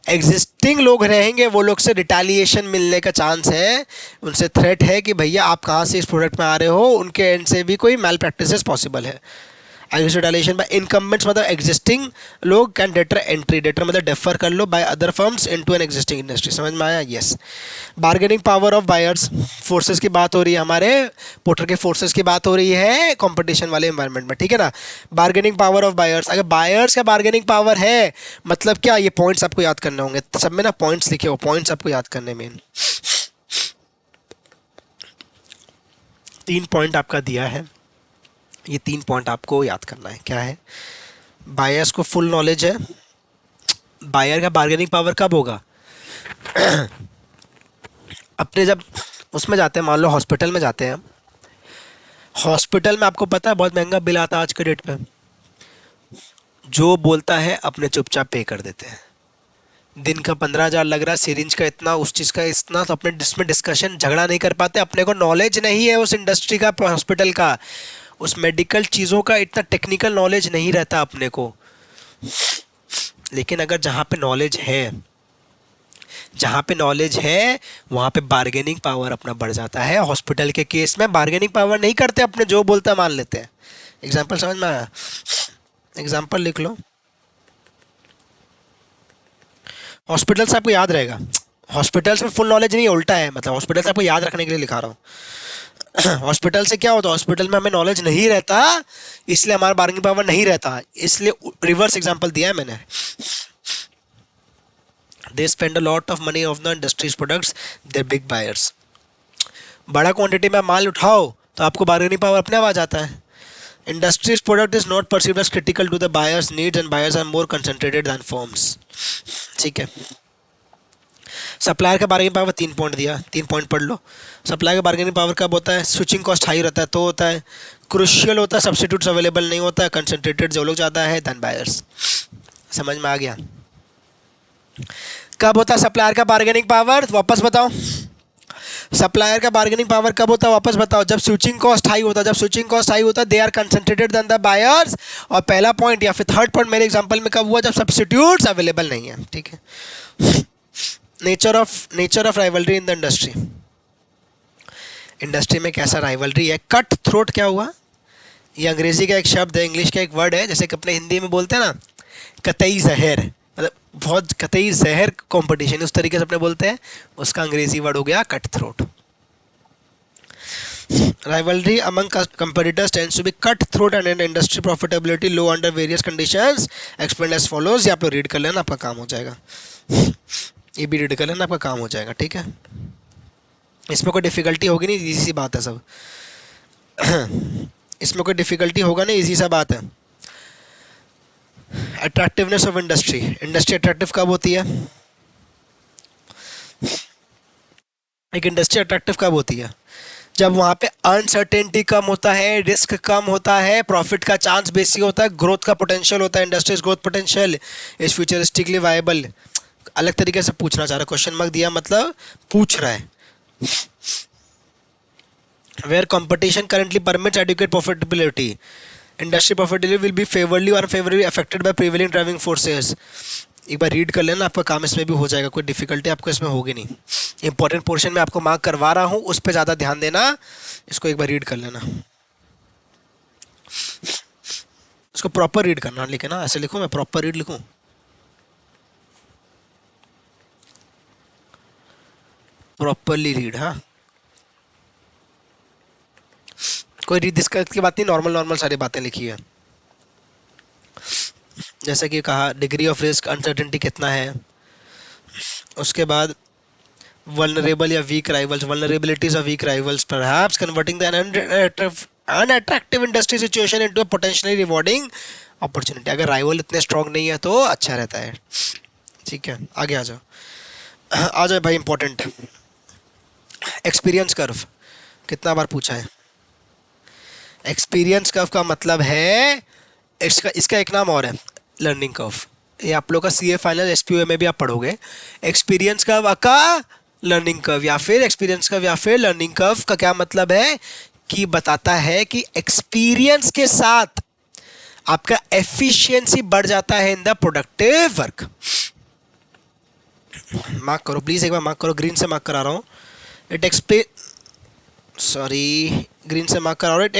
एग्जिस्टिंग लोग रहेंगे वो लोग से रिटेलिएशन मिलने का चांस है, उनसे थ्रेट है कि भैया आप कहाँ से इस प्रोडक्ट में आ रहे हो, उनके एंड से भी कोई मैल प्रैक्टिसेस पॉसिबल है। एग्रेसिव रिटेलिएशन बाय इनकम्बेंट्स, मतलब एग्जिस्टिंग लोग कैन डेटर एंट्री, डेटर मतलब डेफर कर लो by other firms into an existing industry. समझ में आया? Yes. Bargaining power of buyers, forces की बात हो रही है, हमारे पोर्टर के फोर्सेस की बात हो रही है कंपटीशन वाले एनवायरनमेंट में, ठीक है ना। बार्गेनिंग पावर ऑफ बायर्स, अगर बायर्स का बार्गेनिंग पावर है मतलब क्या, ये पॉइंट्स आपको याद करने होंगे, सब में ना पॉइंट्स लिखे हो, पॉइंट्स आपको याद करने में। 3 पॉइंट आपका दिया है, ये 3 पॉइंट आपको याद करना है। क्या है? बायर्स को फुल नॉलेज है। बायर का बार्गेनिंग पावर कब होगा? अपने जब उसमें जाते हैं, मान लो हॉस्पिटल में जाते हैं, हॉस्पिटल में आपको पता है बहुत महंगा बिल आता है आज के डेट पे। जो बोलता है अपने चुपचाप पे कर देते हैं। दिन का 15,000 लग रहा है, सिरिंज का इतना, उस चीज़ का इतना, तो अपने जिसमें डिस्कशन झगड़ा नहीं कर पाते। अपने को नॉलेज नहीं है उस इंडस्ट्री का, हॉस्पिटल का, उस मेडिकल चीज़ों का इतना टेक्निकल नॉलेज नहीं रहता अपने को। लेकिन अगर जहाँ पे नॉलेज है, जहाँ पे नॉलेज है वहाँ पे बार्गेनिंग पावर अपना बढ़ जाता है। हॉस्पिटल के केस में बार्गेनिंग पावर नहीं करते, अपने जो बोलता मान लेते हैं। एग्जाम्पल समझ में आया? एग्जाम्पल लिख लो। हॉस्पिटल से आपको याद रहेगा, हॉस्पिटल्स में फुल नॉलेज नहीं, उल्टा है, मतलब हॉस्पिटल से आपको याद रखने के लिए लिखा रहा हूँ। हॉस्पिटल से क्या होता है, हॉस्पिटल में हमें नॉलेज नहीं रहता, इसलिए हमारा बार्गेनिंग पावर नहीं रहता, इसलिए रिवर्स एग्जांपल दिया है मैंने। They spend a lot of money of the industries products, they big buyers. बड़ा क्वांटिटी में माल उठाओ तो आपको बार्गेनिंग पावर अपने आप आ जाता है। Industry's product is not perceived as critical to the buyers needs and buyers are more concentrated than firms. ठीक है। सप्लायर का बार्गेनिंग पावर 3 पॉइंट दिया, 3 पॉइंट पढ़ लो। सप्लायर का बार्गेनिंग पावर कब होता है? स्विचिंग कॉस्ट हाई रहता है तो होता है, क्रुशियल होता है, सब्स्टिट्यूट्स अवेलेबल नहीं होता है, कंसंट्रेटेड जो लोग ज़्यादा है दैन बायर्स। समझ में आ गया? कब होता है सप्लायर का बार्गेनिंग पावर? वापस बताओ, सप्लायर का बार्गेनिंग पावर कब होता है? वापस बताओ। जब स्विचिंग कॉस्ट हाई होता है, जब स्विचिंग कॉस्ट हाई होता है, they are concentrated than the buyers. और पहला पॉइंट या फिर थर्ड पॉइंट मेरे एग्जांपल में कब हुआ? जब सब्स्टिट्यूट्स अवेलेबल नहीं है। ठीक है। Nature of rivalry in the industry, industry में कैसा राइवलरी है? कट थ्रोट क्या हुआ? ये अंग्रेजी का एक शब्द है, इंग्लिश का एक वर्ड है, जैसे कि अपने हिंदी में बोलते हैं ना कतई जहर, मतलब बहुत कतई जहर कंपटीशन, उस तरीके से अपने बोलते हैं, उसका अंग्रेजी वर्ड हो गया cut throat. Rivalry among competitors tends to be cut throat and industry profitability low under various conditions explained as follows. ये आप लोग रीड कर लेना, आपका काम हो जाएगा। ये भी रीड कर लेना, आपका काम हो जाएगा। ठीक है, इसमें कोई डिफ़िकल्टी होगी नहीं, इजी सी बात है सब। इसमें कोई डिफ़िकल्टी होगा नहीं, इजी सा बात है। Attractiveness of industry, industry attractive कब होती है? एक इंडस्ट्री अट्रैक्टिव कब होती है? जब वहाँ पे अनसर्टेनिटी कम होता है, रिस्क कम होता है, प्रॉफिट का चांस बेसी होता है, ग्रोथ का पोटेंशियल होता है। Industry's growth potential is futuristically viable. अलग तरीके से पूछना चाह रहा है, क्वेश्चन मार्क दिया मतलब पूछ रहा है। Where competition currently permits adequate profitability, industry profitability will be favourably और unfavourably affected by prevailing driving forces. एक बार रीड कर लेना, आपका काम इसमें भी हो जाएगा, कोई डिफिकल्टी आपको इसमें होगी नहीं। इंपॉर्टेंट पोर्शन में आपको मार्क करवा रहा हूँ, उस पर ज़्यादा ध्यान देना। इसको एक बार रीड कर लेना, इसको प्रॉपर रीड करना, लिखे ना ऐसे लिखूँ मैं, प्रॉपर रीड लिखूँ, प्रॉपरली रीड। हाँ, कोई रीड दिक्कत की बात नहीं, नॉर्मल नॉर्मल सारी बातें लिखी है। जैसे कि कहा डिग्री ऑफ रिस्क अनसर्टेनिटी कितना है, उसके बाद vulnerable या weak rivals, vulnerabilities of weak rivals, perhaps converting the unattractive industry situation into a potentially rewarding opportunity। अगर राइवल इतने स्ट्रांग नहीं है तो अच्छा रहता है। ठीक है, आगे आ जाओ, आ जाओ भाई। इंपॉर्टेंट एक्सपीरियंस कर्व कितना बार पूछा है। एक्सपीरियंस कर्व का मतलब है, इसका एक नाम और है लर्निंग कर्व। ये आप लोग का सीए फाइनल एसपीओ में भी आप पढ़ोगे। एक्सपीरियंस कर्व का लर्निंग कर्व या फिर एक्सपीरियंस कर्व या फिर लर्निंग कर्व का क्या मतलब है कि बताता है कि एक्सपीरियंस के साथ आपका एफिशिएंसी बढ़ जाता है in the productive work. Mark करो प्लीज, एक बार मार्क करो, ग्रीन से मार्क करा रहा हूं। इट एक्सप्लेन, सॉरी ग्रीन से मार्क करा रहा हूं। It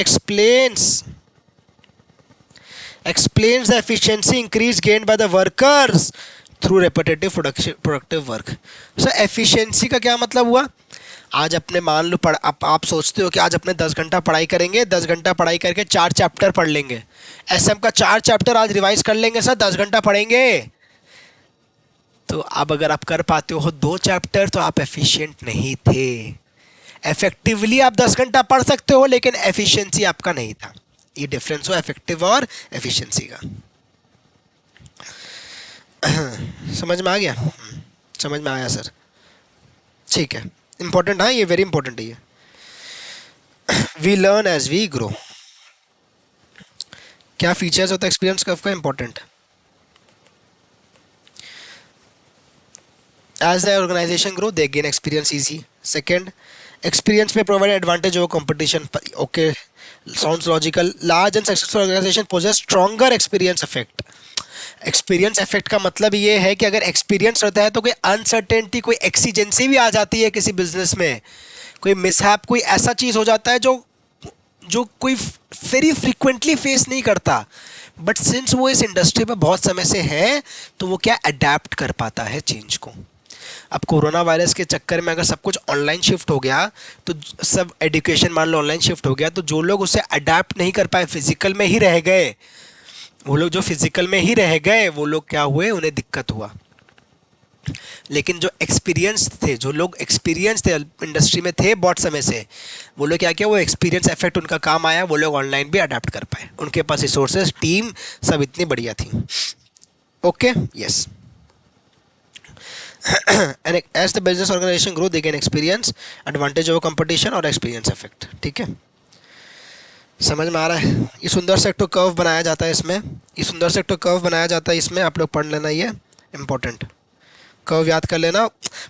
explains the efficiency increase gained by the workers through repetitive productive work। Sir efficiency का क्या मतलब हुआ? आज अपने मान लो आप सोचते हो कि आज अपने 10 घंटा पढ़ाई करेंगे, 10 घंटा पढ़ाई करके 4 चैप्टर पढ़ लेंगे। एसएम का 4 चैप्टर आज रिवाइज कर लेंगे सर, 10 घंटा पढ़ेंगे। तो अब अगर आप कर पाते हो 2 चैप्टर तो आप एफिशिएंट नहीं थे। इफेक्टिवली आप 10 घंटा पढ़ सकते हो लेकिन एफिशिएंसी आपका नहीं था। ये डिफरेंस हो इफेक्टिव और एफिशिएंसी का। समझ में आ गया? समझ में आया सर? ठीक है, इंपॉर्टेंट। हाँ, ये वेरी इंपॉर्टेंट है ये। We learn as we grow. क्या फीचर्स होता है एक्सपीरियंस कर्व का? Important. As the organisation grow they gain experience easy. Second, experience may provide advantage over competition। okay, sounds logical। large and successful organization possess stronger experience effect। Experience effect का मतलब ये है कि अगर एक्सपीरियंस रहता है तो कोई अनसर्टेनिटी, कोई एक्सीजेंसी भी आ जाती है किसी बिजनेस में, कोई मिसहैप, कोई ऐसा चीज़ हो जाता है जो कोई वेरी फ्रीक्वेंटली फेस नहीं करता, बट सिंस वो इस इंडस्ट्री में बहुत समय से है तो वो क्या अडेप्ट कर पाता है चेंज को। अब कोरोना वायरस के चक्कर में अगर सब कुछ ऑनलाइन शिफ्ट हो गया तो सब एजुकेशन मान लो ऑनलाइन शिफ्ट हो गया, तो जो लोग उसे अडेप्ट नहीं कर पाए, फिजिकल में ही रह गए, वो लोग जो फिजिकल में ही रह गए वो लोग क्या हुए, उन्हें दिक्कत हुआ। लेकिन जो एक्सपीरियंस थे, जो लोग एक्सपीरियंस थे इंडस्ट्री में थे बहुत समय से, वो लोग क्या किया, वो एक्सपीरियंस इफेक्ट उनका काम आया, वो लोग ऑनलाइन भी अडेप्ट कर पाए, उनके पास रिसोर्सेज, टीम सब इतनी बढ़िया थी। Okay, yes. And as the business organization grow they gain experience advantage over competition और experience effect। ठीक है, समझ में आ रहा है? ये सुंदर से एक तो कर्व बनाया जाता है इसमें, ये सुंदर से एक तो कर्व बनाया जाता है इसमें, आप लोग पढ़ लेना, ये इंपॉर्टेंट कर्व याद कर लेना।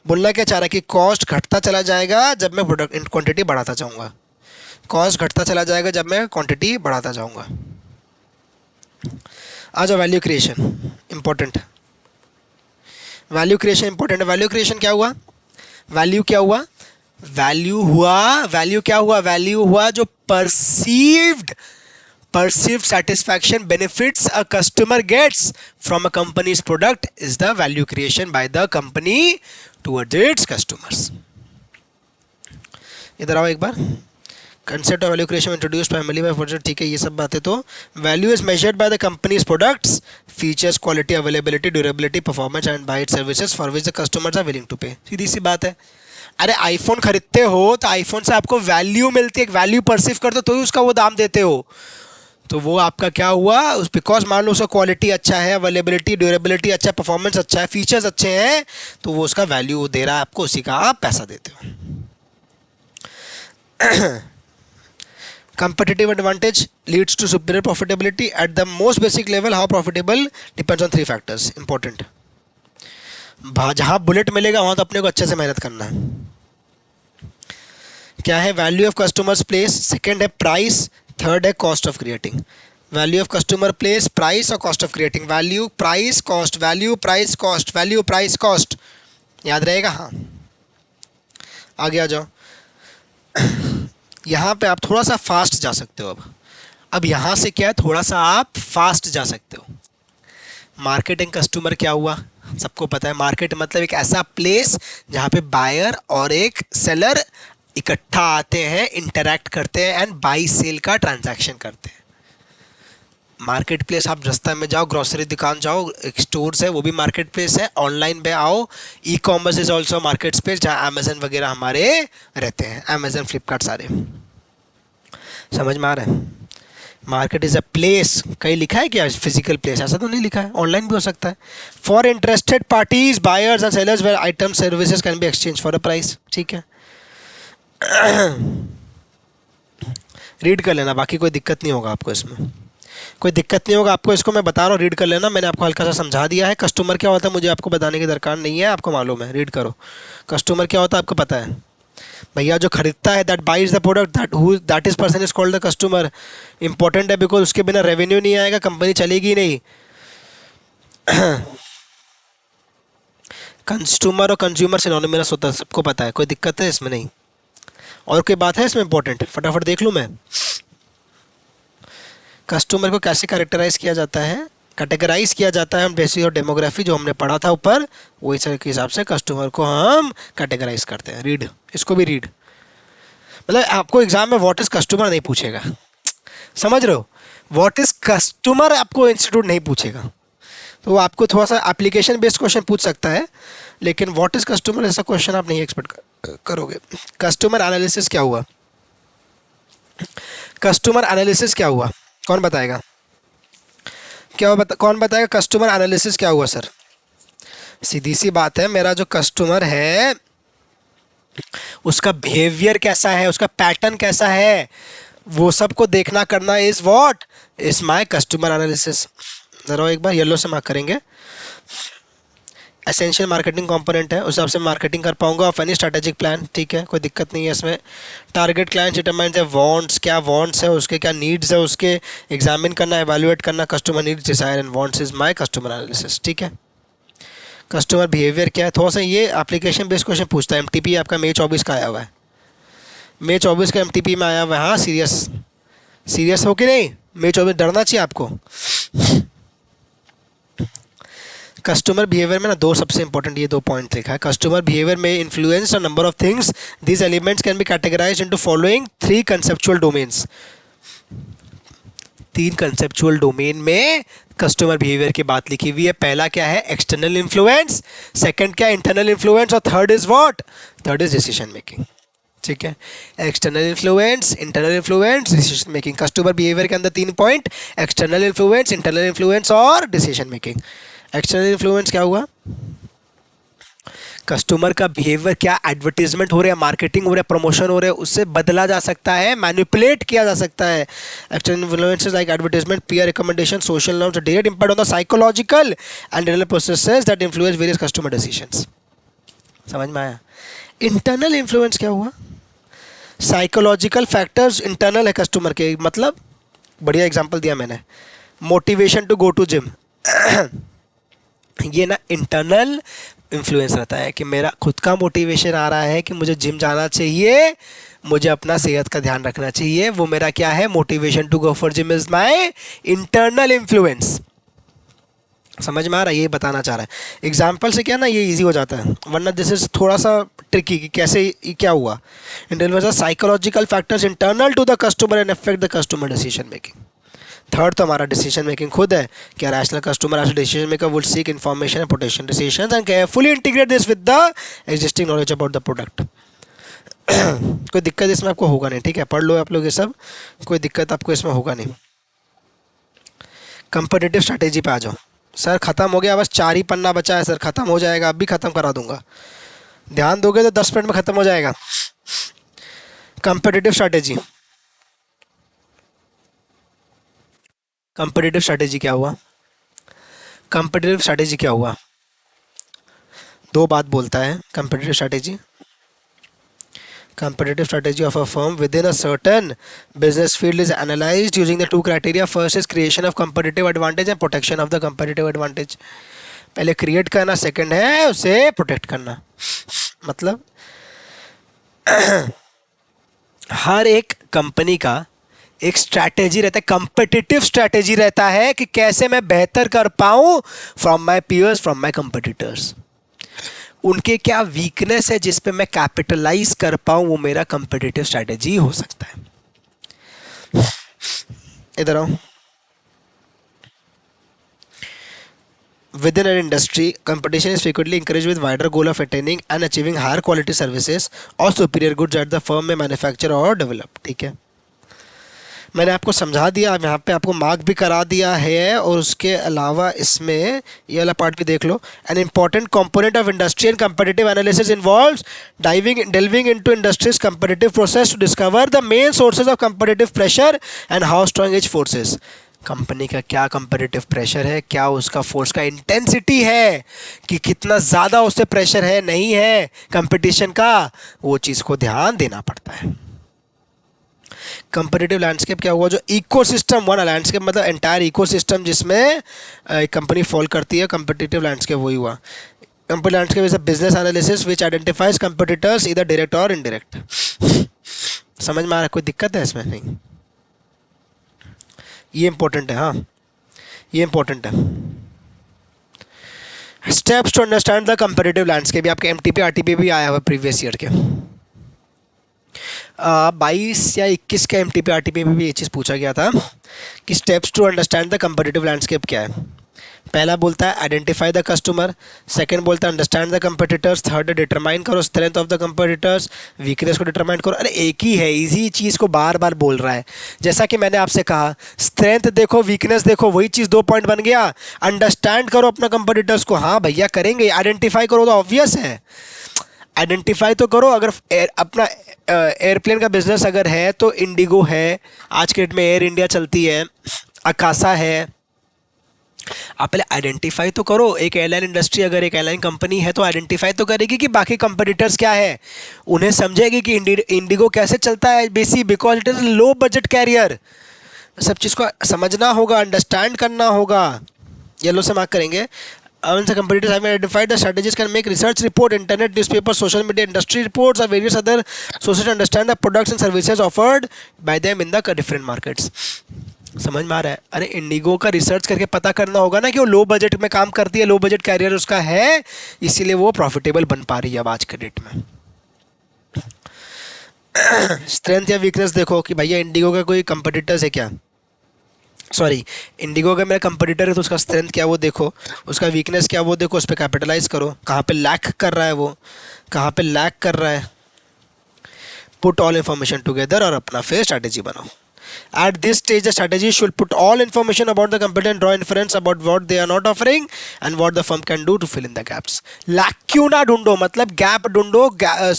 बोलना क्या चाह रहा है कि कॉस्ट घटता चला जाएगा जब मैं प्रोडक्ट क्वांटिटी बढ़ाता जाऊंगा, कॉस्ट घटता चला जाएगा जब मैं क्वांटिटी बढ़ाता जाऊंगा। आ जाओ value creation, important. Value creation important है। वैल्यू क्रिएशन क्या हुआ? वैल्यू क्या हुआ? वैल्यू हुआ, वैल्यू क्या हुआ? वैल्यू हुआ जो perceived satisfaction benefits a customer gets from a company's product is the value creation by the company towards its customers। इधर आओ एक बार। Concept of value creation introduced primarily by product. ठीक है, ये सब बातें तो value is measured by the company's products, features, quality, availability, durability, performance and by its services for which the customers are willing to pay. सीधी सी बात है। अरे आईफोन खरीदते हो तो आईफोन से आपको वैल्यू मिलती है, एक वैल्यू परसीव करते हो तो ही उसका वो दाम देते हो। तो वो आपका क्या हुआ, उस बिकॉज मान लो उसका क्वालिटी अच्छा है, अवेलेबिलिटी, ड्यूरेबिलिटी अच्छा है, परफॉर्मेंस अच्छा है, फीचर्स अच्छे हैं, तो वो उसका वैल्यू दे रहा है आपको, उसी का आप पैसा देते हो। Competitive advantage leads to superior profitability at the most basic level। How profitable depends on 3 factors। Important। जहाँ बुलेट मिलेगा वहाँ तो अपने को अच्छे से मेहनत करना है। क्या है? Value of customers place, second है प्राइस, थर्ड है cost of creating. Value of customer place, price और cost of creating. Value price cost, value price cost, value price cost, याद रहेगा। हाँ, आगे आ जाओ। यहाँ पे आप थोड़ा सा फास्ट जा सकते हो। अब यहाँ से क्या है, थोड़ा सा आप फास्ट जा सकते हो। मार्केट एंड कस्टमर क्या हुआ, सबको पता है। मार्केट मतलब एक ऐसा प्लेस जहाँ पे बायर और एक सेलर इकट्ठा आते हैं, इंटरैक्ट करते हैं एंड बाई सेल का ट्रांजैक्शन करते हैं। मार्केट प्लेस, आप रास्ता में जाओ, ग्रोसरी दुकान जाओ, एक स्टोर्स है वो भी मार्केट प्लेस है। ऑनलाइन पे आओ, e commerce is also market space, जहाँ अमेजन वगैरह हमारे रहते हैं, अमेजन फ्लिपकार्ट सारे। समझ में आ रहा है। मार्केट इज अ प्लेस, कहीं लिखा है क्या फिजिकल प्लेस, ऐसा तो नहीं लिखा है, ऑनलाइन भी हो सकता है। For interested parties, buyers and sellers where item services can be exchange for a price. ठीक है, रीड कर लेना, बाकी कोई दिक्कत नहीं होगा आपको इसमें, कोई दिक्कत नहीं होगा आपको। इसको मैं बता रहा हूँ, रीड कर लेना, मैंने आपको हल्का सा समझा दिया है। कस्टमर क्या होता है मुझे आपको बताने की दरकार नहीं है, आपको मालूम है, रीड करो। कस्टमर क्या होता है आपको पता है भैया, जो खरीदता है, that buys the product, that is person is called the customer. Important है बिकॉज उसके बिना रेवेन्यू नहीं आएगा, कंपनी चलेगी नहीं। कंज्यूमर और कंज्यूमर सिनोनिमस होता है, सबको पता है, कोई दिक्कत है इसमें नहीं। और कोई बात है इसमें इंपॉर्टेंट, फटाफट देख लूँ मैं। कस्टमर को कैसे कैरेक्टराइज किया जाता है, कैटेगराइज किया जाता है हम बेसिस और डेमोग्राफी, जो हमने पढ़ा था ऊपर, वही सर के हिसाब से कस्टमर को हम कैटेगराइज करते हैं। रीड, इसको भी रीड। मतलब आपको एग्जाम में व्हाट इज कस्टमर नहीं पूछेगा, समझ रहे हो। व्हाट इज कस्टमर आपको इंस्टीट्यूट नहीं पूछेगा, तो वो आपको थोड़ा सा एप्लीकेशन बेस्ड क्वेश्चन पूछ सकता है, लेकिन व्हाट इज कस्टमर ऐसा क्वेश्चन आप नहीं एक्सपेक्ट करोगे। कस्टमर एनालिसिस क्या हुआ, कस्टमर एनालिसिस क्या हुआ, कौन बताएगा, कौन बताएगा कस्टमर एनालिसिस क्या हुआ सर। सीधी सी बात है, मेरा जो कस्टमर है उसका बिहेवियर कैसा है, उसका पैटर्न कैसा है, वो सबको देखना करना is what is my customer analysis. जरा एक बार येलो से मार्क करेंगे। एसेंशियल मार्केटिंग कंपोनेंट है, उस हिसाब से मार्केटिंग कर पाऊंगा ऑफ एनी स्ट्रेटेजिक प्लान। ठीक है, कोई दिक्कत नहीं है इसमें। टारगेट क्लाइंट डिटरमाइंस है वांट्स, क्या वांट्स है उसके, क्या नीड्स है उसके, एग्जामिन करना, एवेल्युएट करना customer needs, desire and wants is my customer analysis. ठीक है, कस्टमर बिहेवियर क्या है, थोड़ा सा ये एप्लीकेशन बेस्ड क्वेश्चन पूछता है। एमटीपी आपका मई 24 का आया हुआ है, मई 24 का एमटीपी में आया हुआ है। हाँ, सीरियस, सीरियस हो कि नहीं, मई 24 डरना चाहिए आपको। कस्टमर बिहेवियर में ना दो सबसे इंपॉर्टेंट ये दो पॉइंट लिखा है। कस्टमर बिहेवियर में influence a number of things, these elements can be categorised into following three conceptual domains. तीन कंसेप्चुअल डोमेन में कस्टमर बिहेवियर की बात लिखी हुई है। पहला क्या है, एक्सटर्नल इन्फ्लुएंस, सेकंड क्या है, इंटरनल इन्फ्लुएंस, और third is what, third is decision making. ठीक है, external influence, internal influence, decision making. Customer behaviour के अंदर तीन point, external influence, internal influence और डिसीजन मेकिंग। एक्सटर्नल इन्फ्लुएंस क्या हुआ, कस्टमर का बिहेवियर क्या, एडवर्टीजमेंट हो रहा है, मार्केटिंग हो रहा है, प्रमोशन हो रहा है, उससे बदला जा सकता है, मैनिपुलेट किया जा सकता है। External influences like advertisement, peer recommendation, social norms direct impact on the psychological and internal processes that influence various customer decisions. समझ में आया। इंटरनल इन्फ्लुएंस क्या हुआ, साइकोलॉजिकल फैक्टर्स इंटरनल है कस्टमर के, मतलब बढ़िया एग्जांपल दिया मैंने, motivation to go to gym. ये ना इंटरनल इन्फ्लुएंस रहता है कि मेरा खुद का मोटिवेशन आ रहा है कि मुझे जिम जाना चाहिए, मुझे अपना सेहत का ध्यान रखना चाहिए, वो मेरा क्या है, motivation to go for gym is my internal influence. समझ में आ रहा है, ये बताना चाह रहा है। एग्जाम्पल से क्या ना ये इजी हो जाता है, वरना दिस इज थोड़ा सा ट्रिकी कि कैसे ये क्या हुआ। Internal psychological factors internal to the customer and affect the customer decision making. Third तो हमारा डिसीजन मेकिंग खुद है, क्या rational customer as decision maker would seek information and potential decisions and carefully integrate this with the existing knowledge about the product. कोई दिक्कत इसमें आपको होगा नहीं। ठीक है, पढ़ लो आप लोग ये सब, कोई दिक्कत आपको इसमें होगा नहीं। कंपिटिटिव स्ट्रैटेजी पे आ जाओ। सर खत्म हो गया, बस 4 ही पन्ना बचा है सर, खत्म हो जाएगा, अब भी खत्म करा दूंगा, ध्यान दोगे तो 10 मिनट में खत्म हो जाएगा। कंपिटिटिव स्ट्रैटेजी, कंपिटिटिव स्ट्रैटेजी क्या हुआ, कंपिटिटिव स्ट्रैटेजी क्या हुआ, दो बात बोलता है competitive strategy. Competitive strategy of a firm within a certain business field is analyzed using the two criteria. First is creation of competitive advantage and protection of the competitive advantage. पहले क्रिएट करना, सेकंड है उसे प्रोटेक्ट करना. मतलब हर एक कंपनी का एक स्ट्रैटेजी रहता है, कंपिटिटिव स्ट्रैटेजी रहता है कि कैसे मैं बेहतर कर पाऊं from my peers, from my competitors. उनके क्या वीकनेस है जिस पे मैं कैपिटलाइज कर पाऊं, वो मेरा कंपिटिटिव स्ट्रैटेजी हो सकता है. इधर आओ. Within an industry, competition is frequently encouraged with wider goal of attaining and achieving higher quality services or superior goods that the firm may manufacture or develop. ठीक है, मैंने आपको समझा दिया, अब यहाँ पे आपको मार्क भी करा दिया है. और उसके अलावा इसमें ये वाला पार्ट भी देख लो. An important component of industry and competitive analysis involves delving into industry's competitive process to discover the main sources of competitive pressure and how strong each force is. Company का क्या कंपेटिटिव प्रेशर है, क्या उसका फोर्स का इंटेंसिटी है, कि कितना ज़्यादा उससे प्रेशर है नहीं है कंपटीशन का, वो चीज़ को ध्यान देना पड़ता है. कंपेटिटिव लैंडस्केप क्या हुआ, जो इकोसिस्टम हुआ ना, लैंडस्केप मतलब एंटायर इकोसिस्टम जिसमें एक कंपनी फॉल करती है, कंपेटिटिव लैंडस्केप वही हुआ. Competitive landscape is a business analysis which identifies competitors either direct और इनडायरेक्ट. समझ में आ रहा है, कोई दिक्कत है इसमें? नहीं, ये इंपॉर्टेंट है. हाँ, ये इंपॉर्टेंट है. Steps to understand the competitive landscape, आपके एमटीपी आरटीपी भी आया हुआ प्रीवियस ईयर के 22 या 21 के एमटीपी आरटीपी में भी ये चीज़ पूछा गया था कि steps to understand the competitive landscape क्या है. पहला बोलता है आइडेंटिफाई द कस्टमर, सेकंड बोलता है understand the competitors, third determine करो strength of the competitors, weakness को डिटरमाइन करो. अरे एक ही है, इजी चीज़ को बार बार बोल रहा है. जैसा कि मैंने आपसे कहा, स्ट्रेंथ देखो, वीकनेस देखो, वही चीज़ 2 पॉइंट बन गया. अंडरस्टैंड करो अपना कंपेटिटर्स को, हाँ भैया करेंगे. आइडेंटिफाई करो तो ऑब्वियस है, आइडेंटिफाई तो करो. अगर अपना एयरप्लेन का बिजनेस अगर है तो इंडिगो है, आज के डेट में एयर इंडिया चलती है, अकासा है. आप पहले आइडेंटिफाई तो करो. एक एयरलाइन इंडस्ट्री, अगर एक एयरलाइन कंपनी है तो आइडेंटिफाई तो करेगी कि बाकी कंपटीटर्स क्या है, उन्हें समझेगी कि इंडिगो कैसे चलता है, because it is low budget career. सब चीज़ को समझना होगा, अंडरस्टैंड करना होगा. येलो से मार्क करेंगे. Once the competitors have identified the strategies, can make research report, internet, newspaper, social media, industry reports, or various other sources to understand the products and services offered by them in the different markets. समझ में आ रहा है? अरे इंडिगो का रिसर्च करके पता करना होगा ना कि वो लो बजट में काम करती है, लो बजट कैरियर उसका है, इसीलिए वो प्रॉफिटेबल बन पा रही है अब आज के डेट में. स्ट्रेंथ या वीकनेस देखो कि भैया इंडिगो का कोई कंपटीटर्स है क्या, सॉरी इंडिगो का मेरा कंपटीटर है तो उसका स्ट्रेंथ क्या वो देखो, उसका वीकनेस क्या वो देखो, उस पर कैपिटलाइज करो. कहाँ पे लैक कर रहा है वो, कहाँ पे लैक कर रहा है. पुट ऑल इन्फॉर्मेशन टुगेदर और अपना फिर स्ट्रैटेजी बनाओ. At this stage, the strategy should put all information about the company and draw inference about what they are not offering and what the firm can do to fill in the gaps. Lack क्यों ना ढूंढो, मतलब गैप ढूंढो,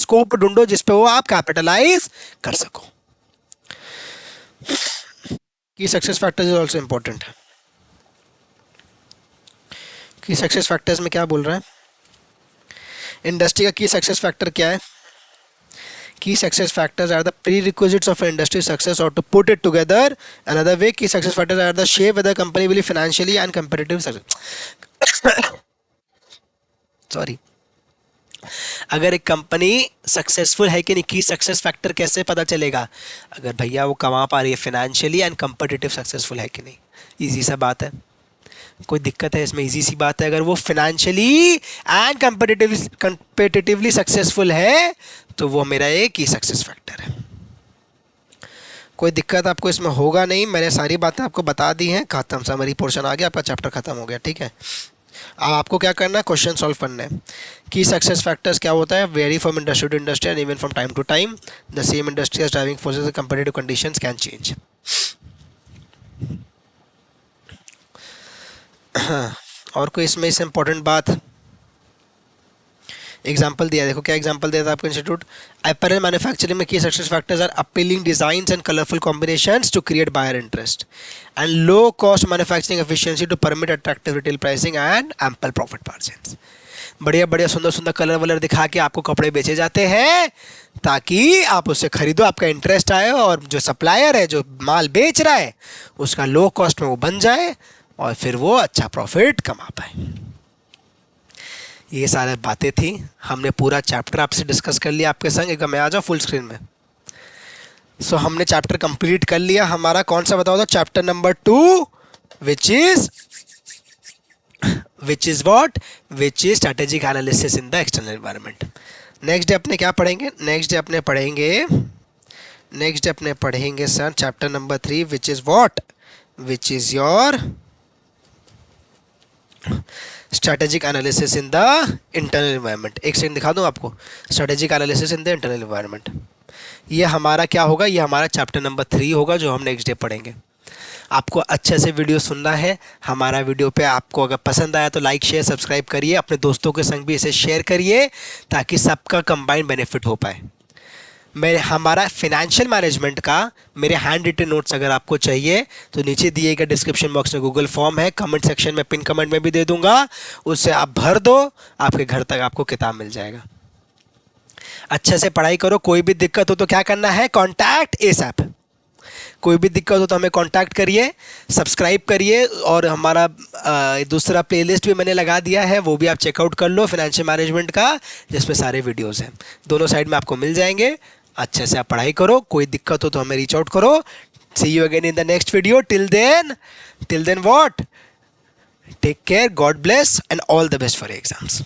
स्कोप ढूंढो जिसपे वो आप कैपिटलाइज कर सको. की success factors is also important. की सक्सेस फैक्टर्स में क्या बोल रहा है, इंडस्ट्री का की सक्सेस फैक्टर क्या है. Key success factors are the prerequisites of an industry success, or to put it together another way, key success factors are the shape whether company will be financially and competitive success. Sorry. अगर एक कंपनी सक्सेसफुल है कि नहीं, की सक्सेस फैक्टर कैसे पता चलेगा, अगर भैया वो कमा पा रही है, फाइनेंशियली एंड कंपिटिटिव सक्सेसफुल है कि नहीं. इजी सा बात है, कोई दिक्कत है इसमें, इजी सी बात है. अगर वो फाइनेंशियली एंड कंपेटिटिवली सक्सेसफुल है तो वो मेरा एक ही सक्सेस फैक्टर है. कोई दिक्कत आपको इसमें होगा नहीं, मैंने सारी बातें आपको बता दी हैं. खत्म, समरी पोर्शन आ गया, आपका चैप्टर खत्म हो गया. ठीक है, अब आपको क्या करना है, क्वेश्चन सॉल्व करना है. की सक्सेस फैक्टर्स क्या होता है, vary from industry to industry and even from time to time. The same industry as driving forces competitive conditions can change. और कोई इसमें इससे इंपॉर्टेंट बात, एग्जाम्पल दिया, देखो क्या एग्जाम्पल दिया था आपको. इंस्टीट्यूट अपैरल मैन्युफैक्चरिंग में की success factors are appealing designs and colourful combinations to create buyer interest and low cost manufacturing efficiency to permit attractive retail pricing and ample profit margins. बढ़िया बढ़िया सुंदर सुंदर कलर वलर दिखा के आपको कपड़े बेचे जाते हैं ताकि आप उससे खरीदो, आपका इंटरेस्ट आए और जो सप्लायर है जो माल बेच रहा है उसका लो कॉस्ट में वो बन जाए और फिर वो अच्छा प्रॉफिट कमा पाए। ये सारी बातें थी, हमने पूरा चैप्टर आपसे डिस्कस कर लिया आपके संग। एक बार मैं आ जाऊँ फुल स्क्रीन में। सो हमने चैप्टर कंप्लीट कर लिया हमारा। कौन सा बताओ तो chapter number 2 which is what, which is strategic analysis in the external environment. Next day अपने क्या पढ़ेंगे, नेक्स्ट डे अपने पढ़ेंगे sir chapter number 3 which is what, which is your strategic analysis in the internal environment. एक सेकंड दिखा दूं आपको, strategic analysis in the internal environment. ये हमारा क्या होगा, ये हमारा चैप्टर नंबर 3 होगा जो हम नेक्स्ट डे पढ़ेंगे। आपको अच्छे से वीडियो सुनना है हमारा वीडियो पे। आपको अगर पसंद आया तो लाइक शेयर सब्सक्राइब करिए, अपने दोस्तों के संग भी इसे शेयर करिए ताकि सबका कंबाइंड बेनिफिट हो पाए। मैं हमारा फिनेंशियल मैनेजमेंट का मेरे हैंड रिटन नोट्स अगर आपको चाहिए तो नीचे दिए गए डिस्क्रिप्शन बॉक्स में गूगल फॉर्म है, कमेंट सेक्शन में पिन कमेंट में भी दे दूंगा, उससे आप भर दो, आपके घर तक आपको किताब मिल जाएगा। अच्छे से पढ़ाई करो, कोई भी दिक्कत हो तो क्या करना है, कॉन्टैक्ट एसएप। कोई भी दिक्कत हो तो हमें कांटेक्ट करिए, सब्सक्राइब करिए और हमारा दूसरा प्लेलिस्ट भी मैंने लगा दिया है, वो भी आप चेकआउट कर लो फिनेंशियल मैनेजमेंट का, जिसमें सारे वीडियोस हैं, दोनों साइड में आपको मिल जाएंगे। अच्छे से आप पढ़ाई करो, कोई दिक्कत हो तो हमें रीच आउट करो। See you again in the next video. Till then what, take care, God bless and all the best for exams.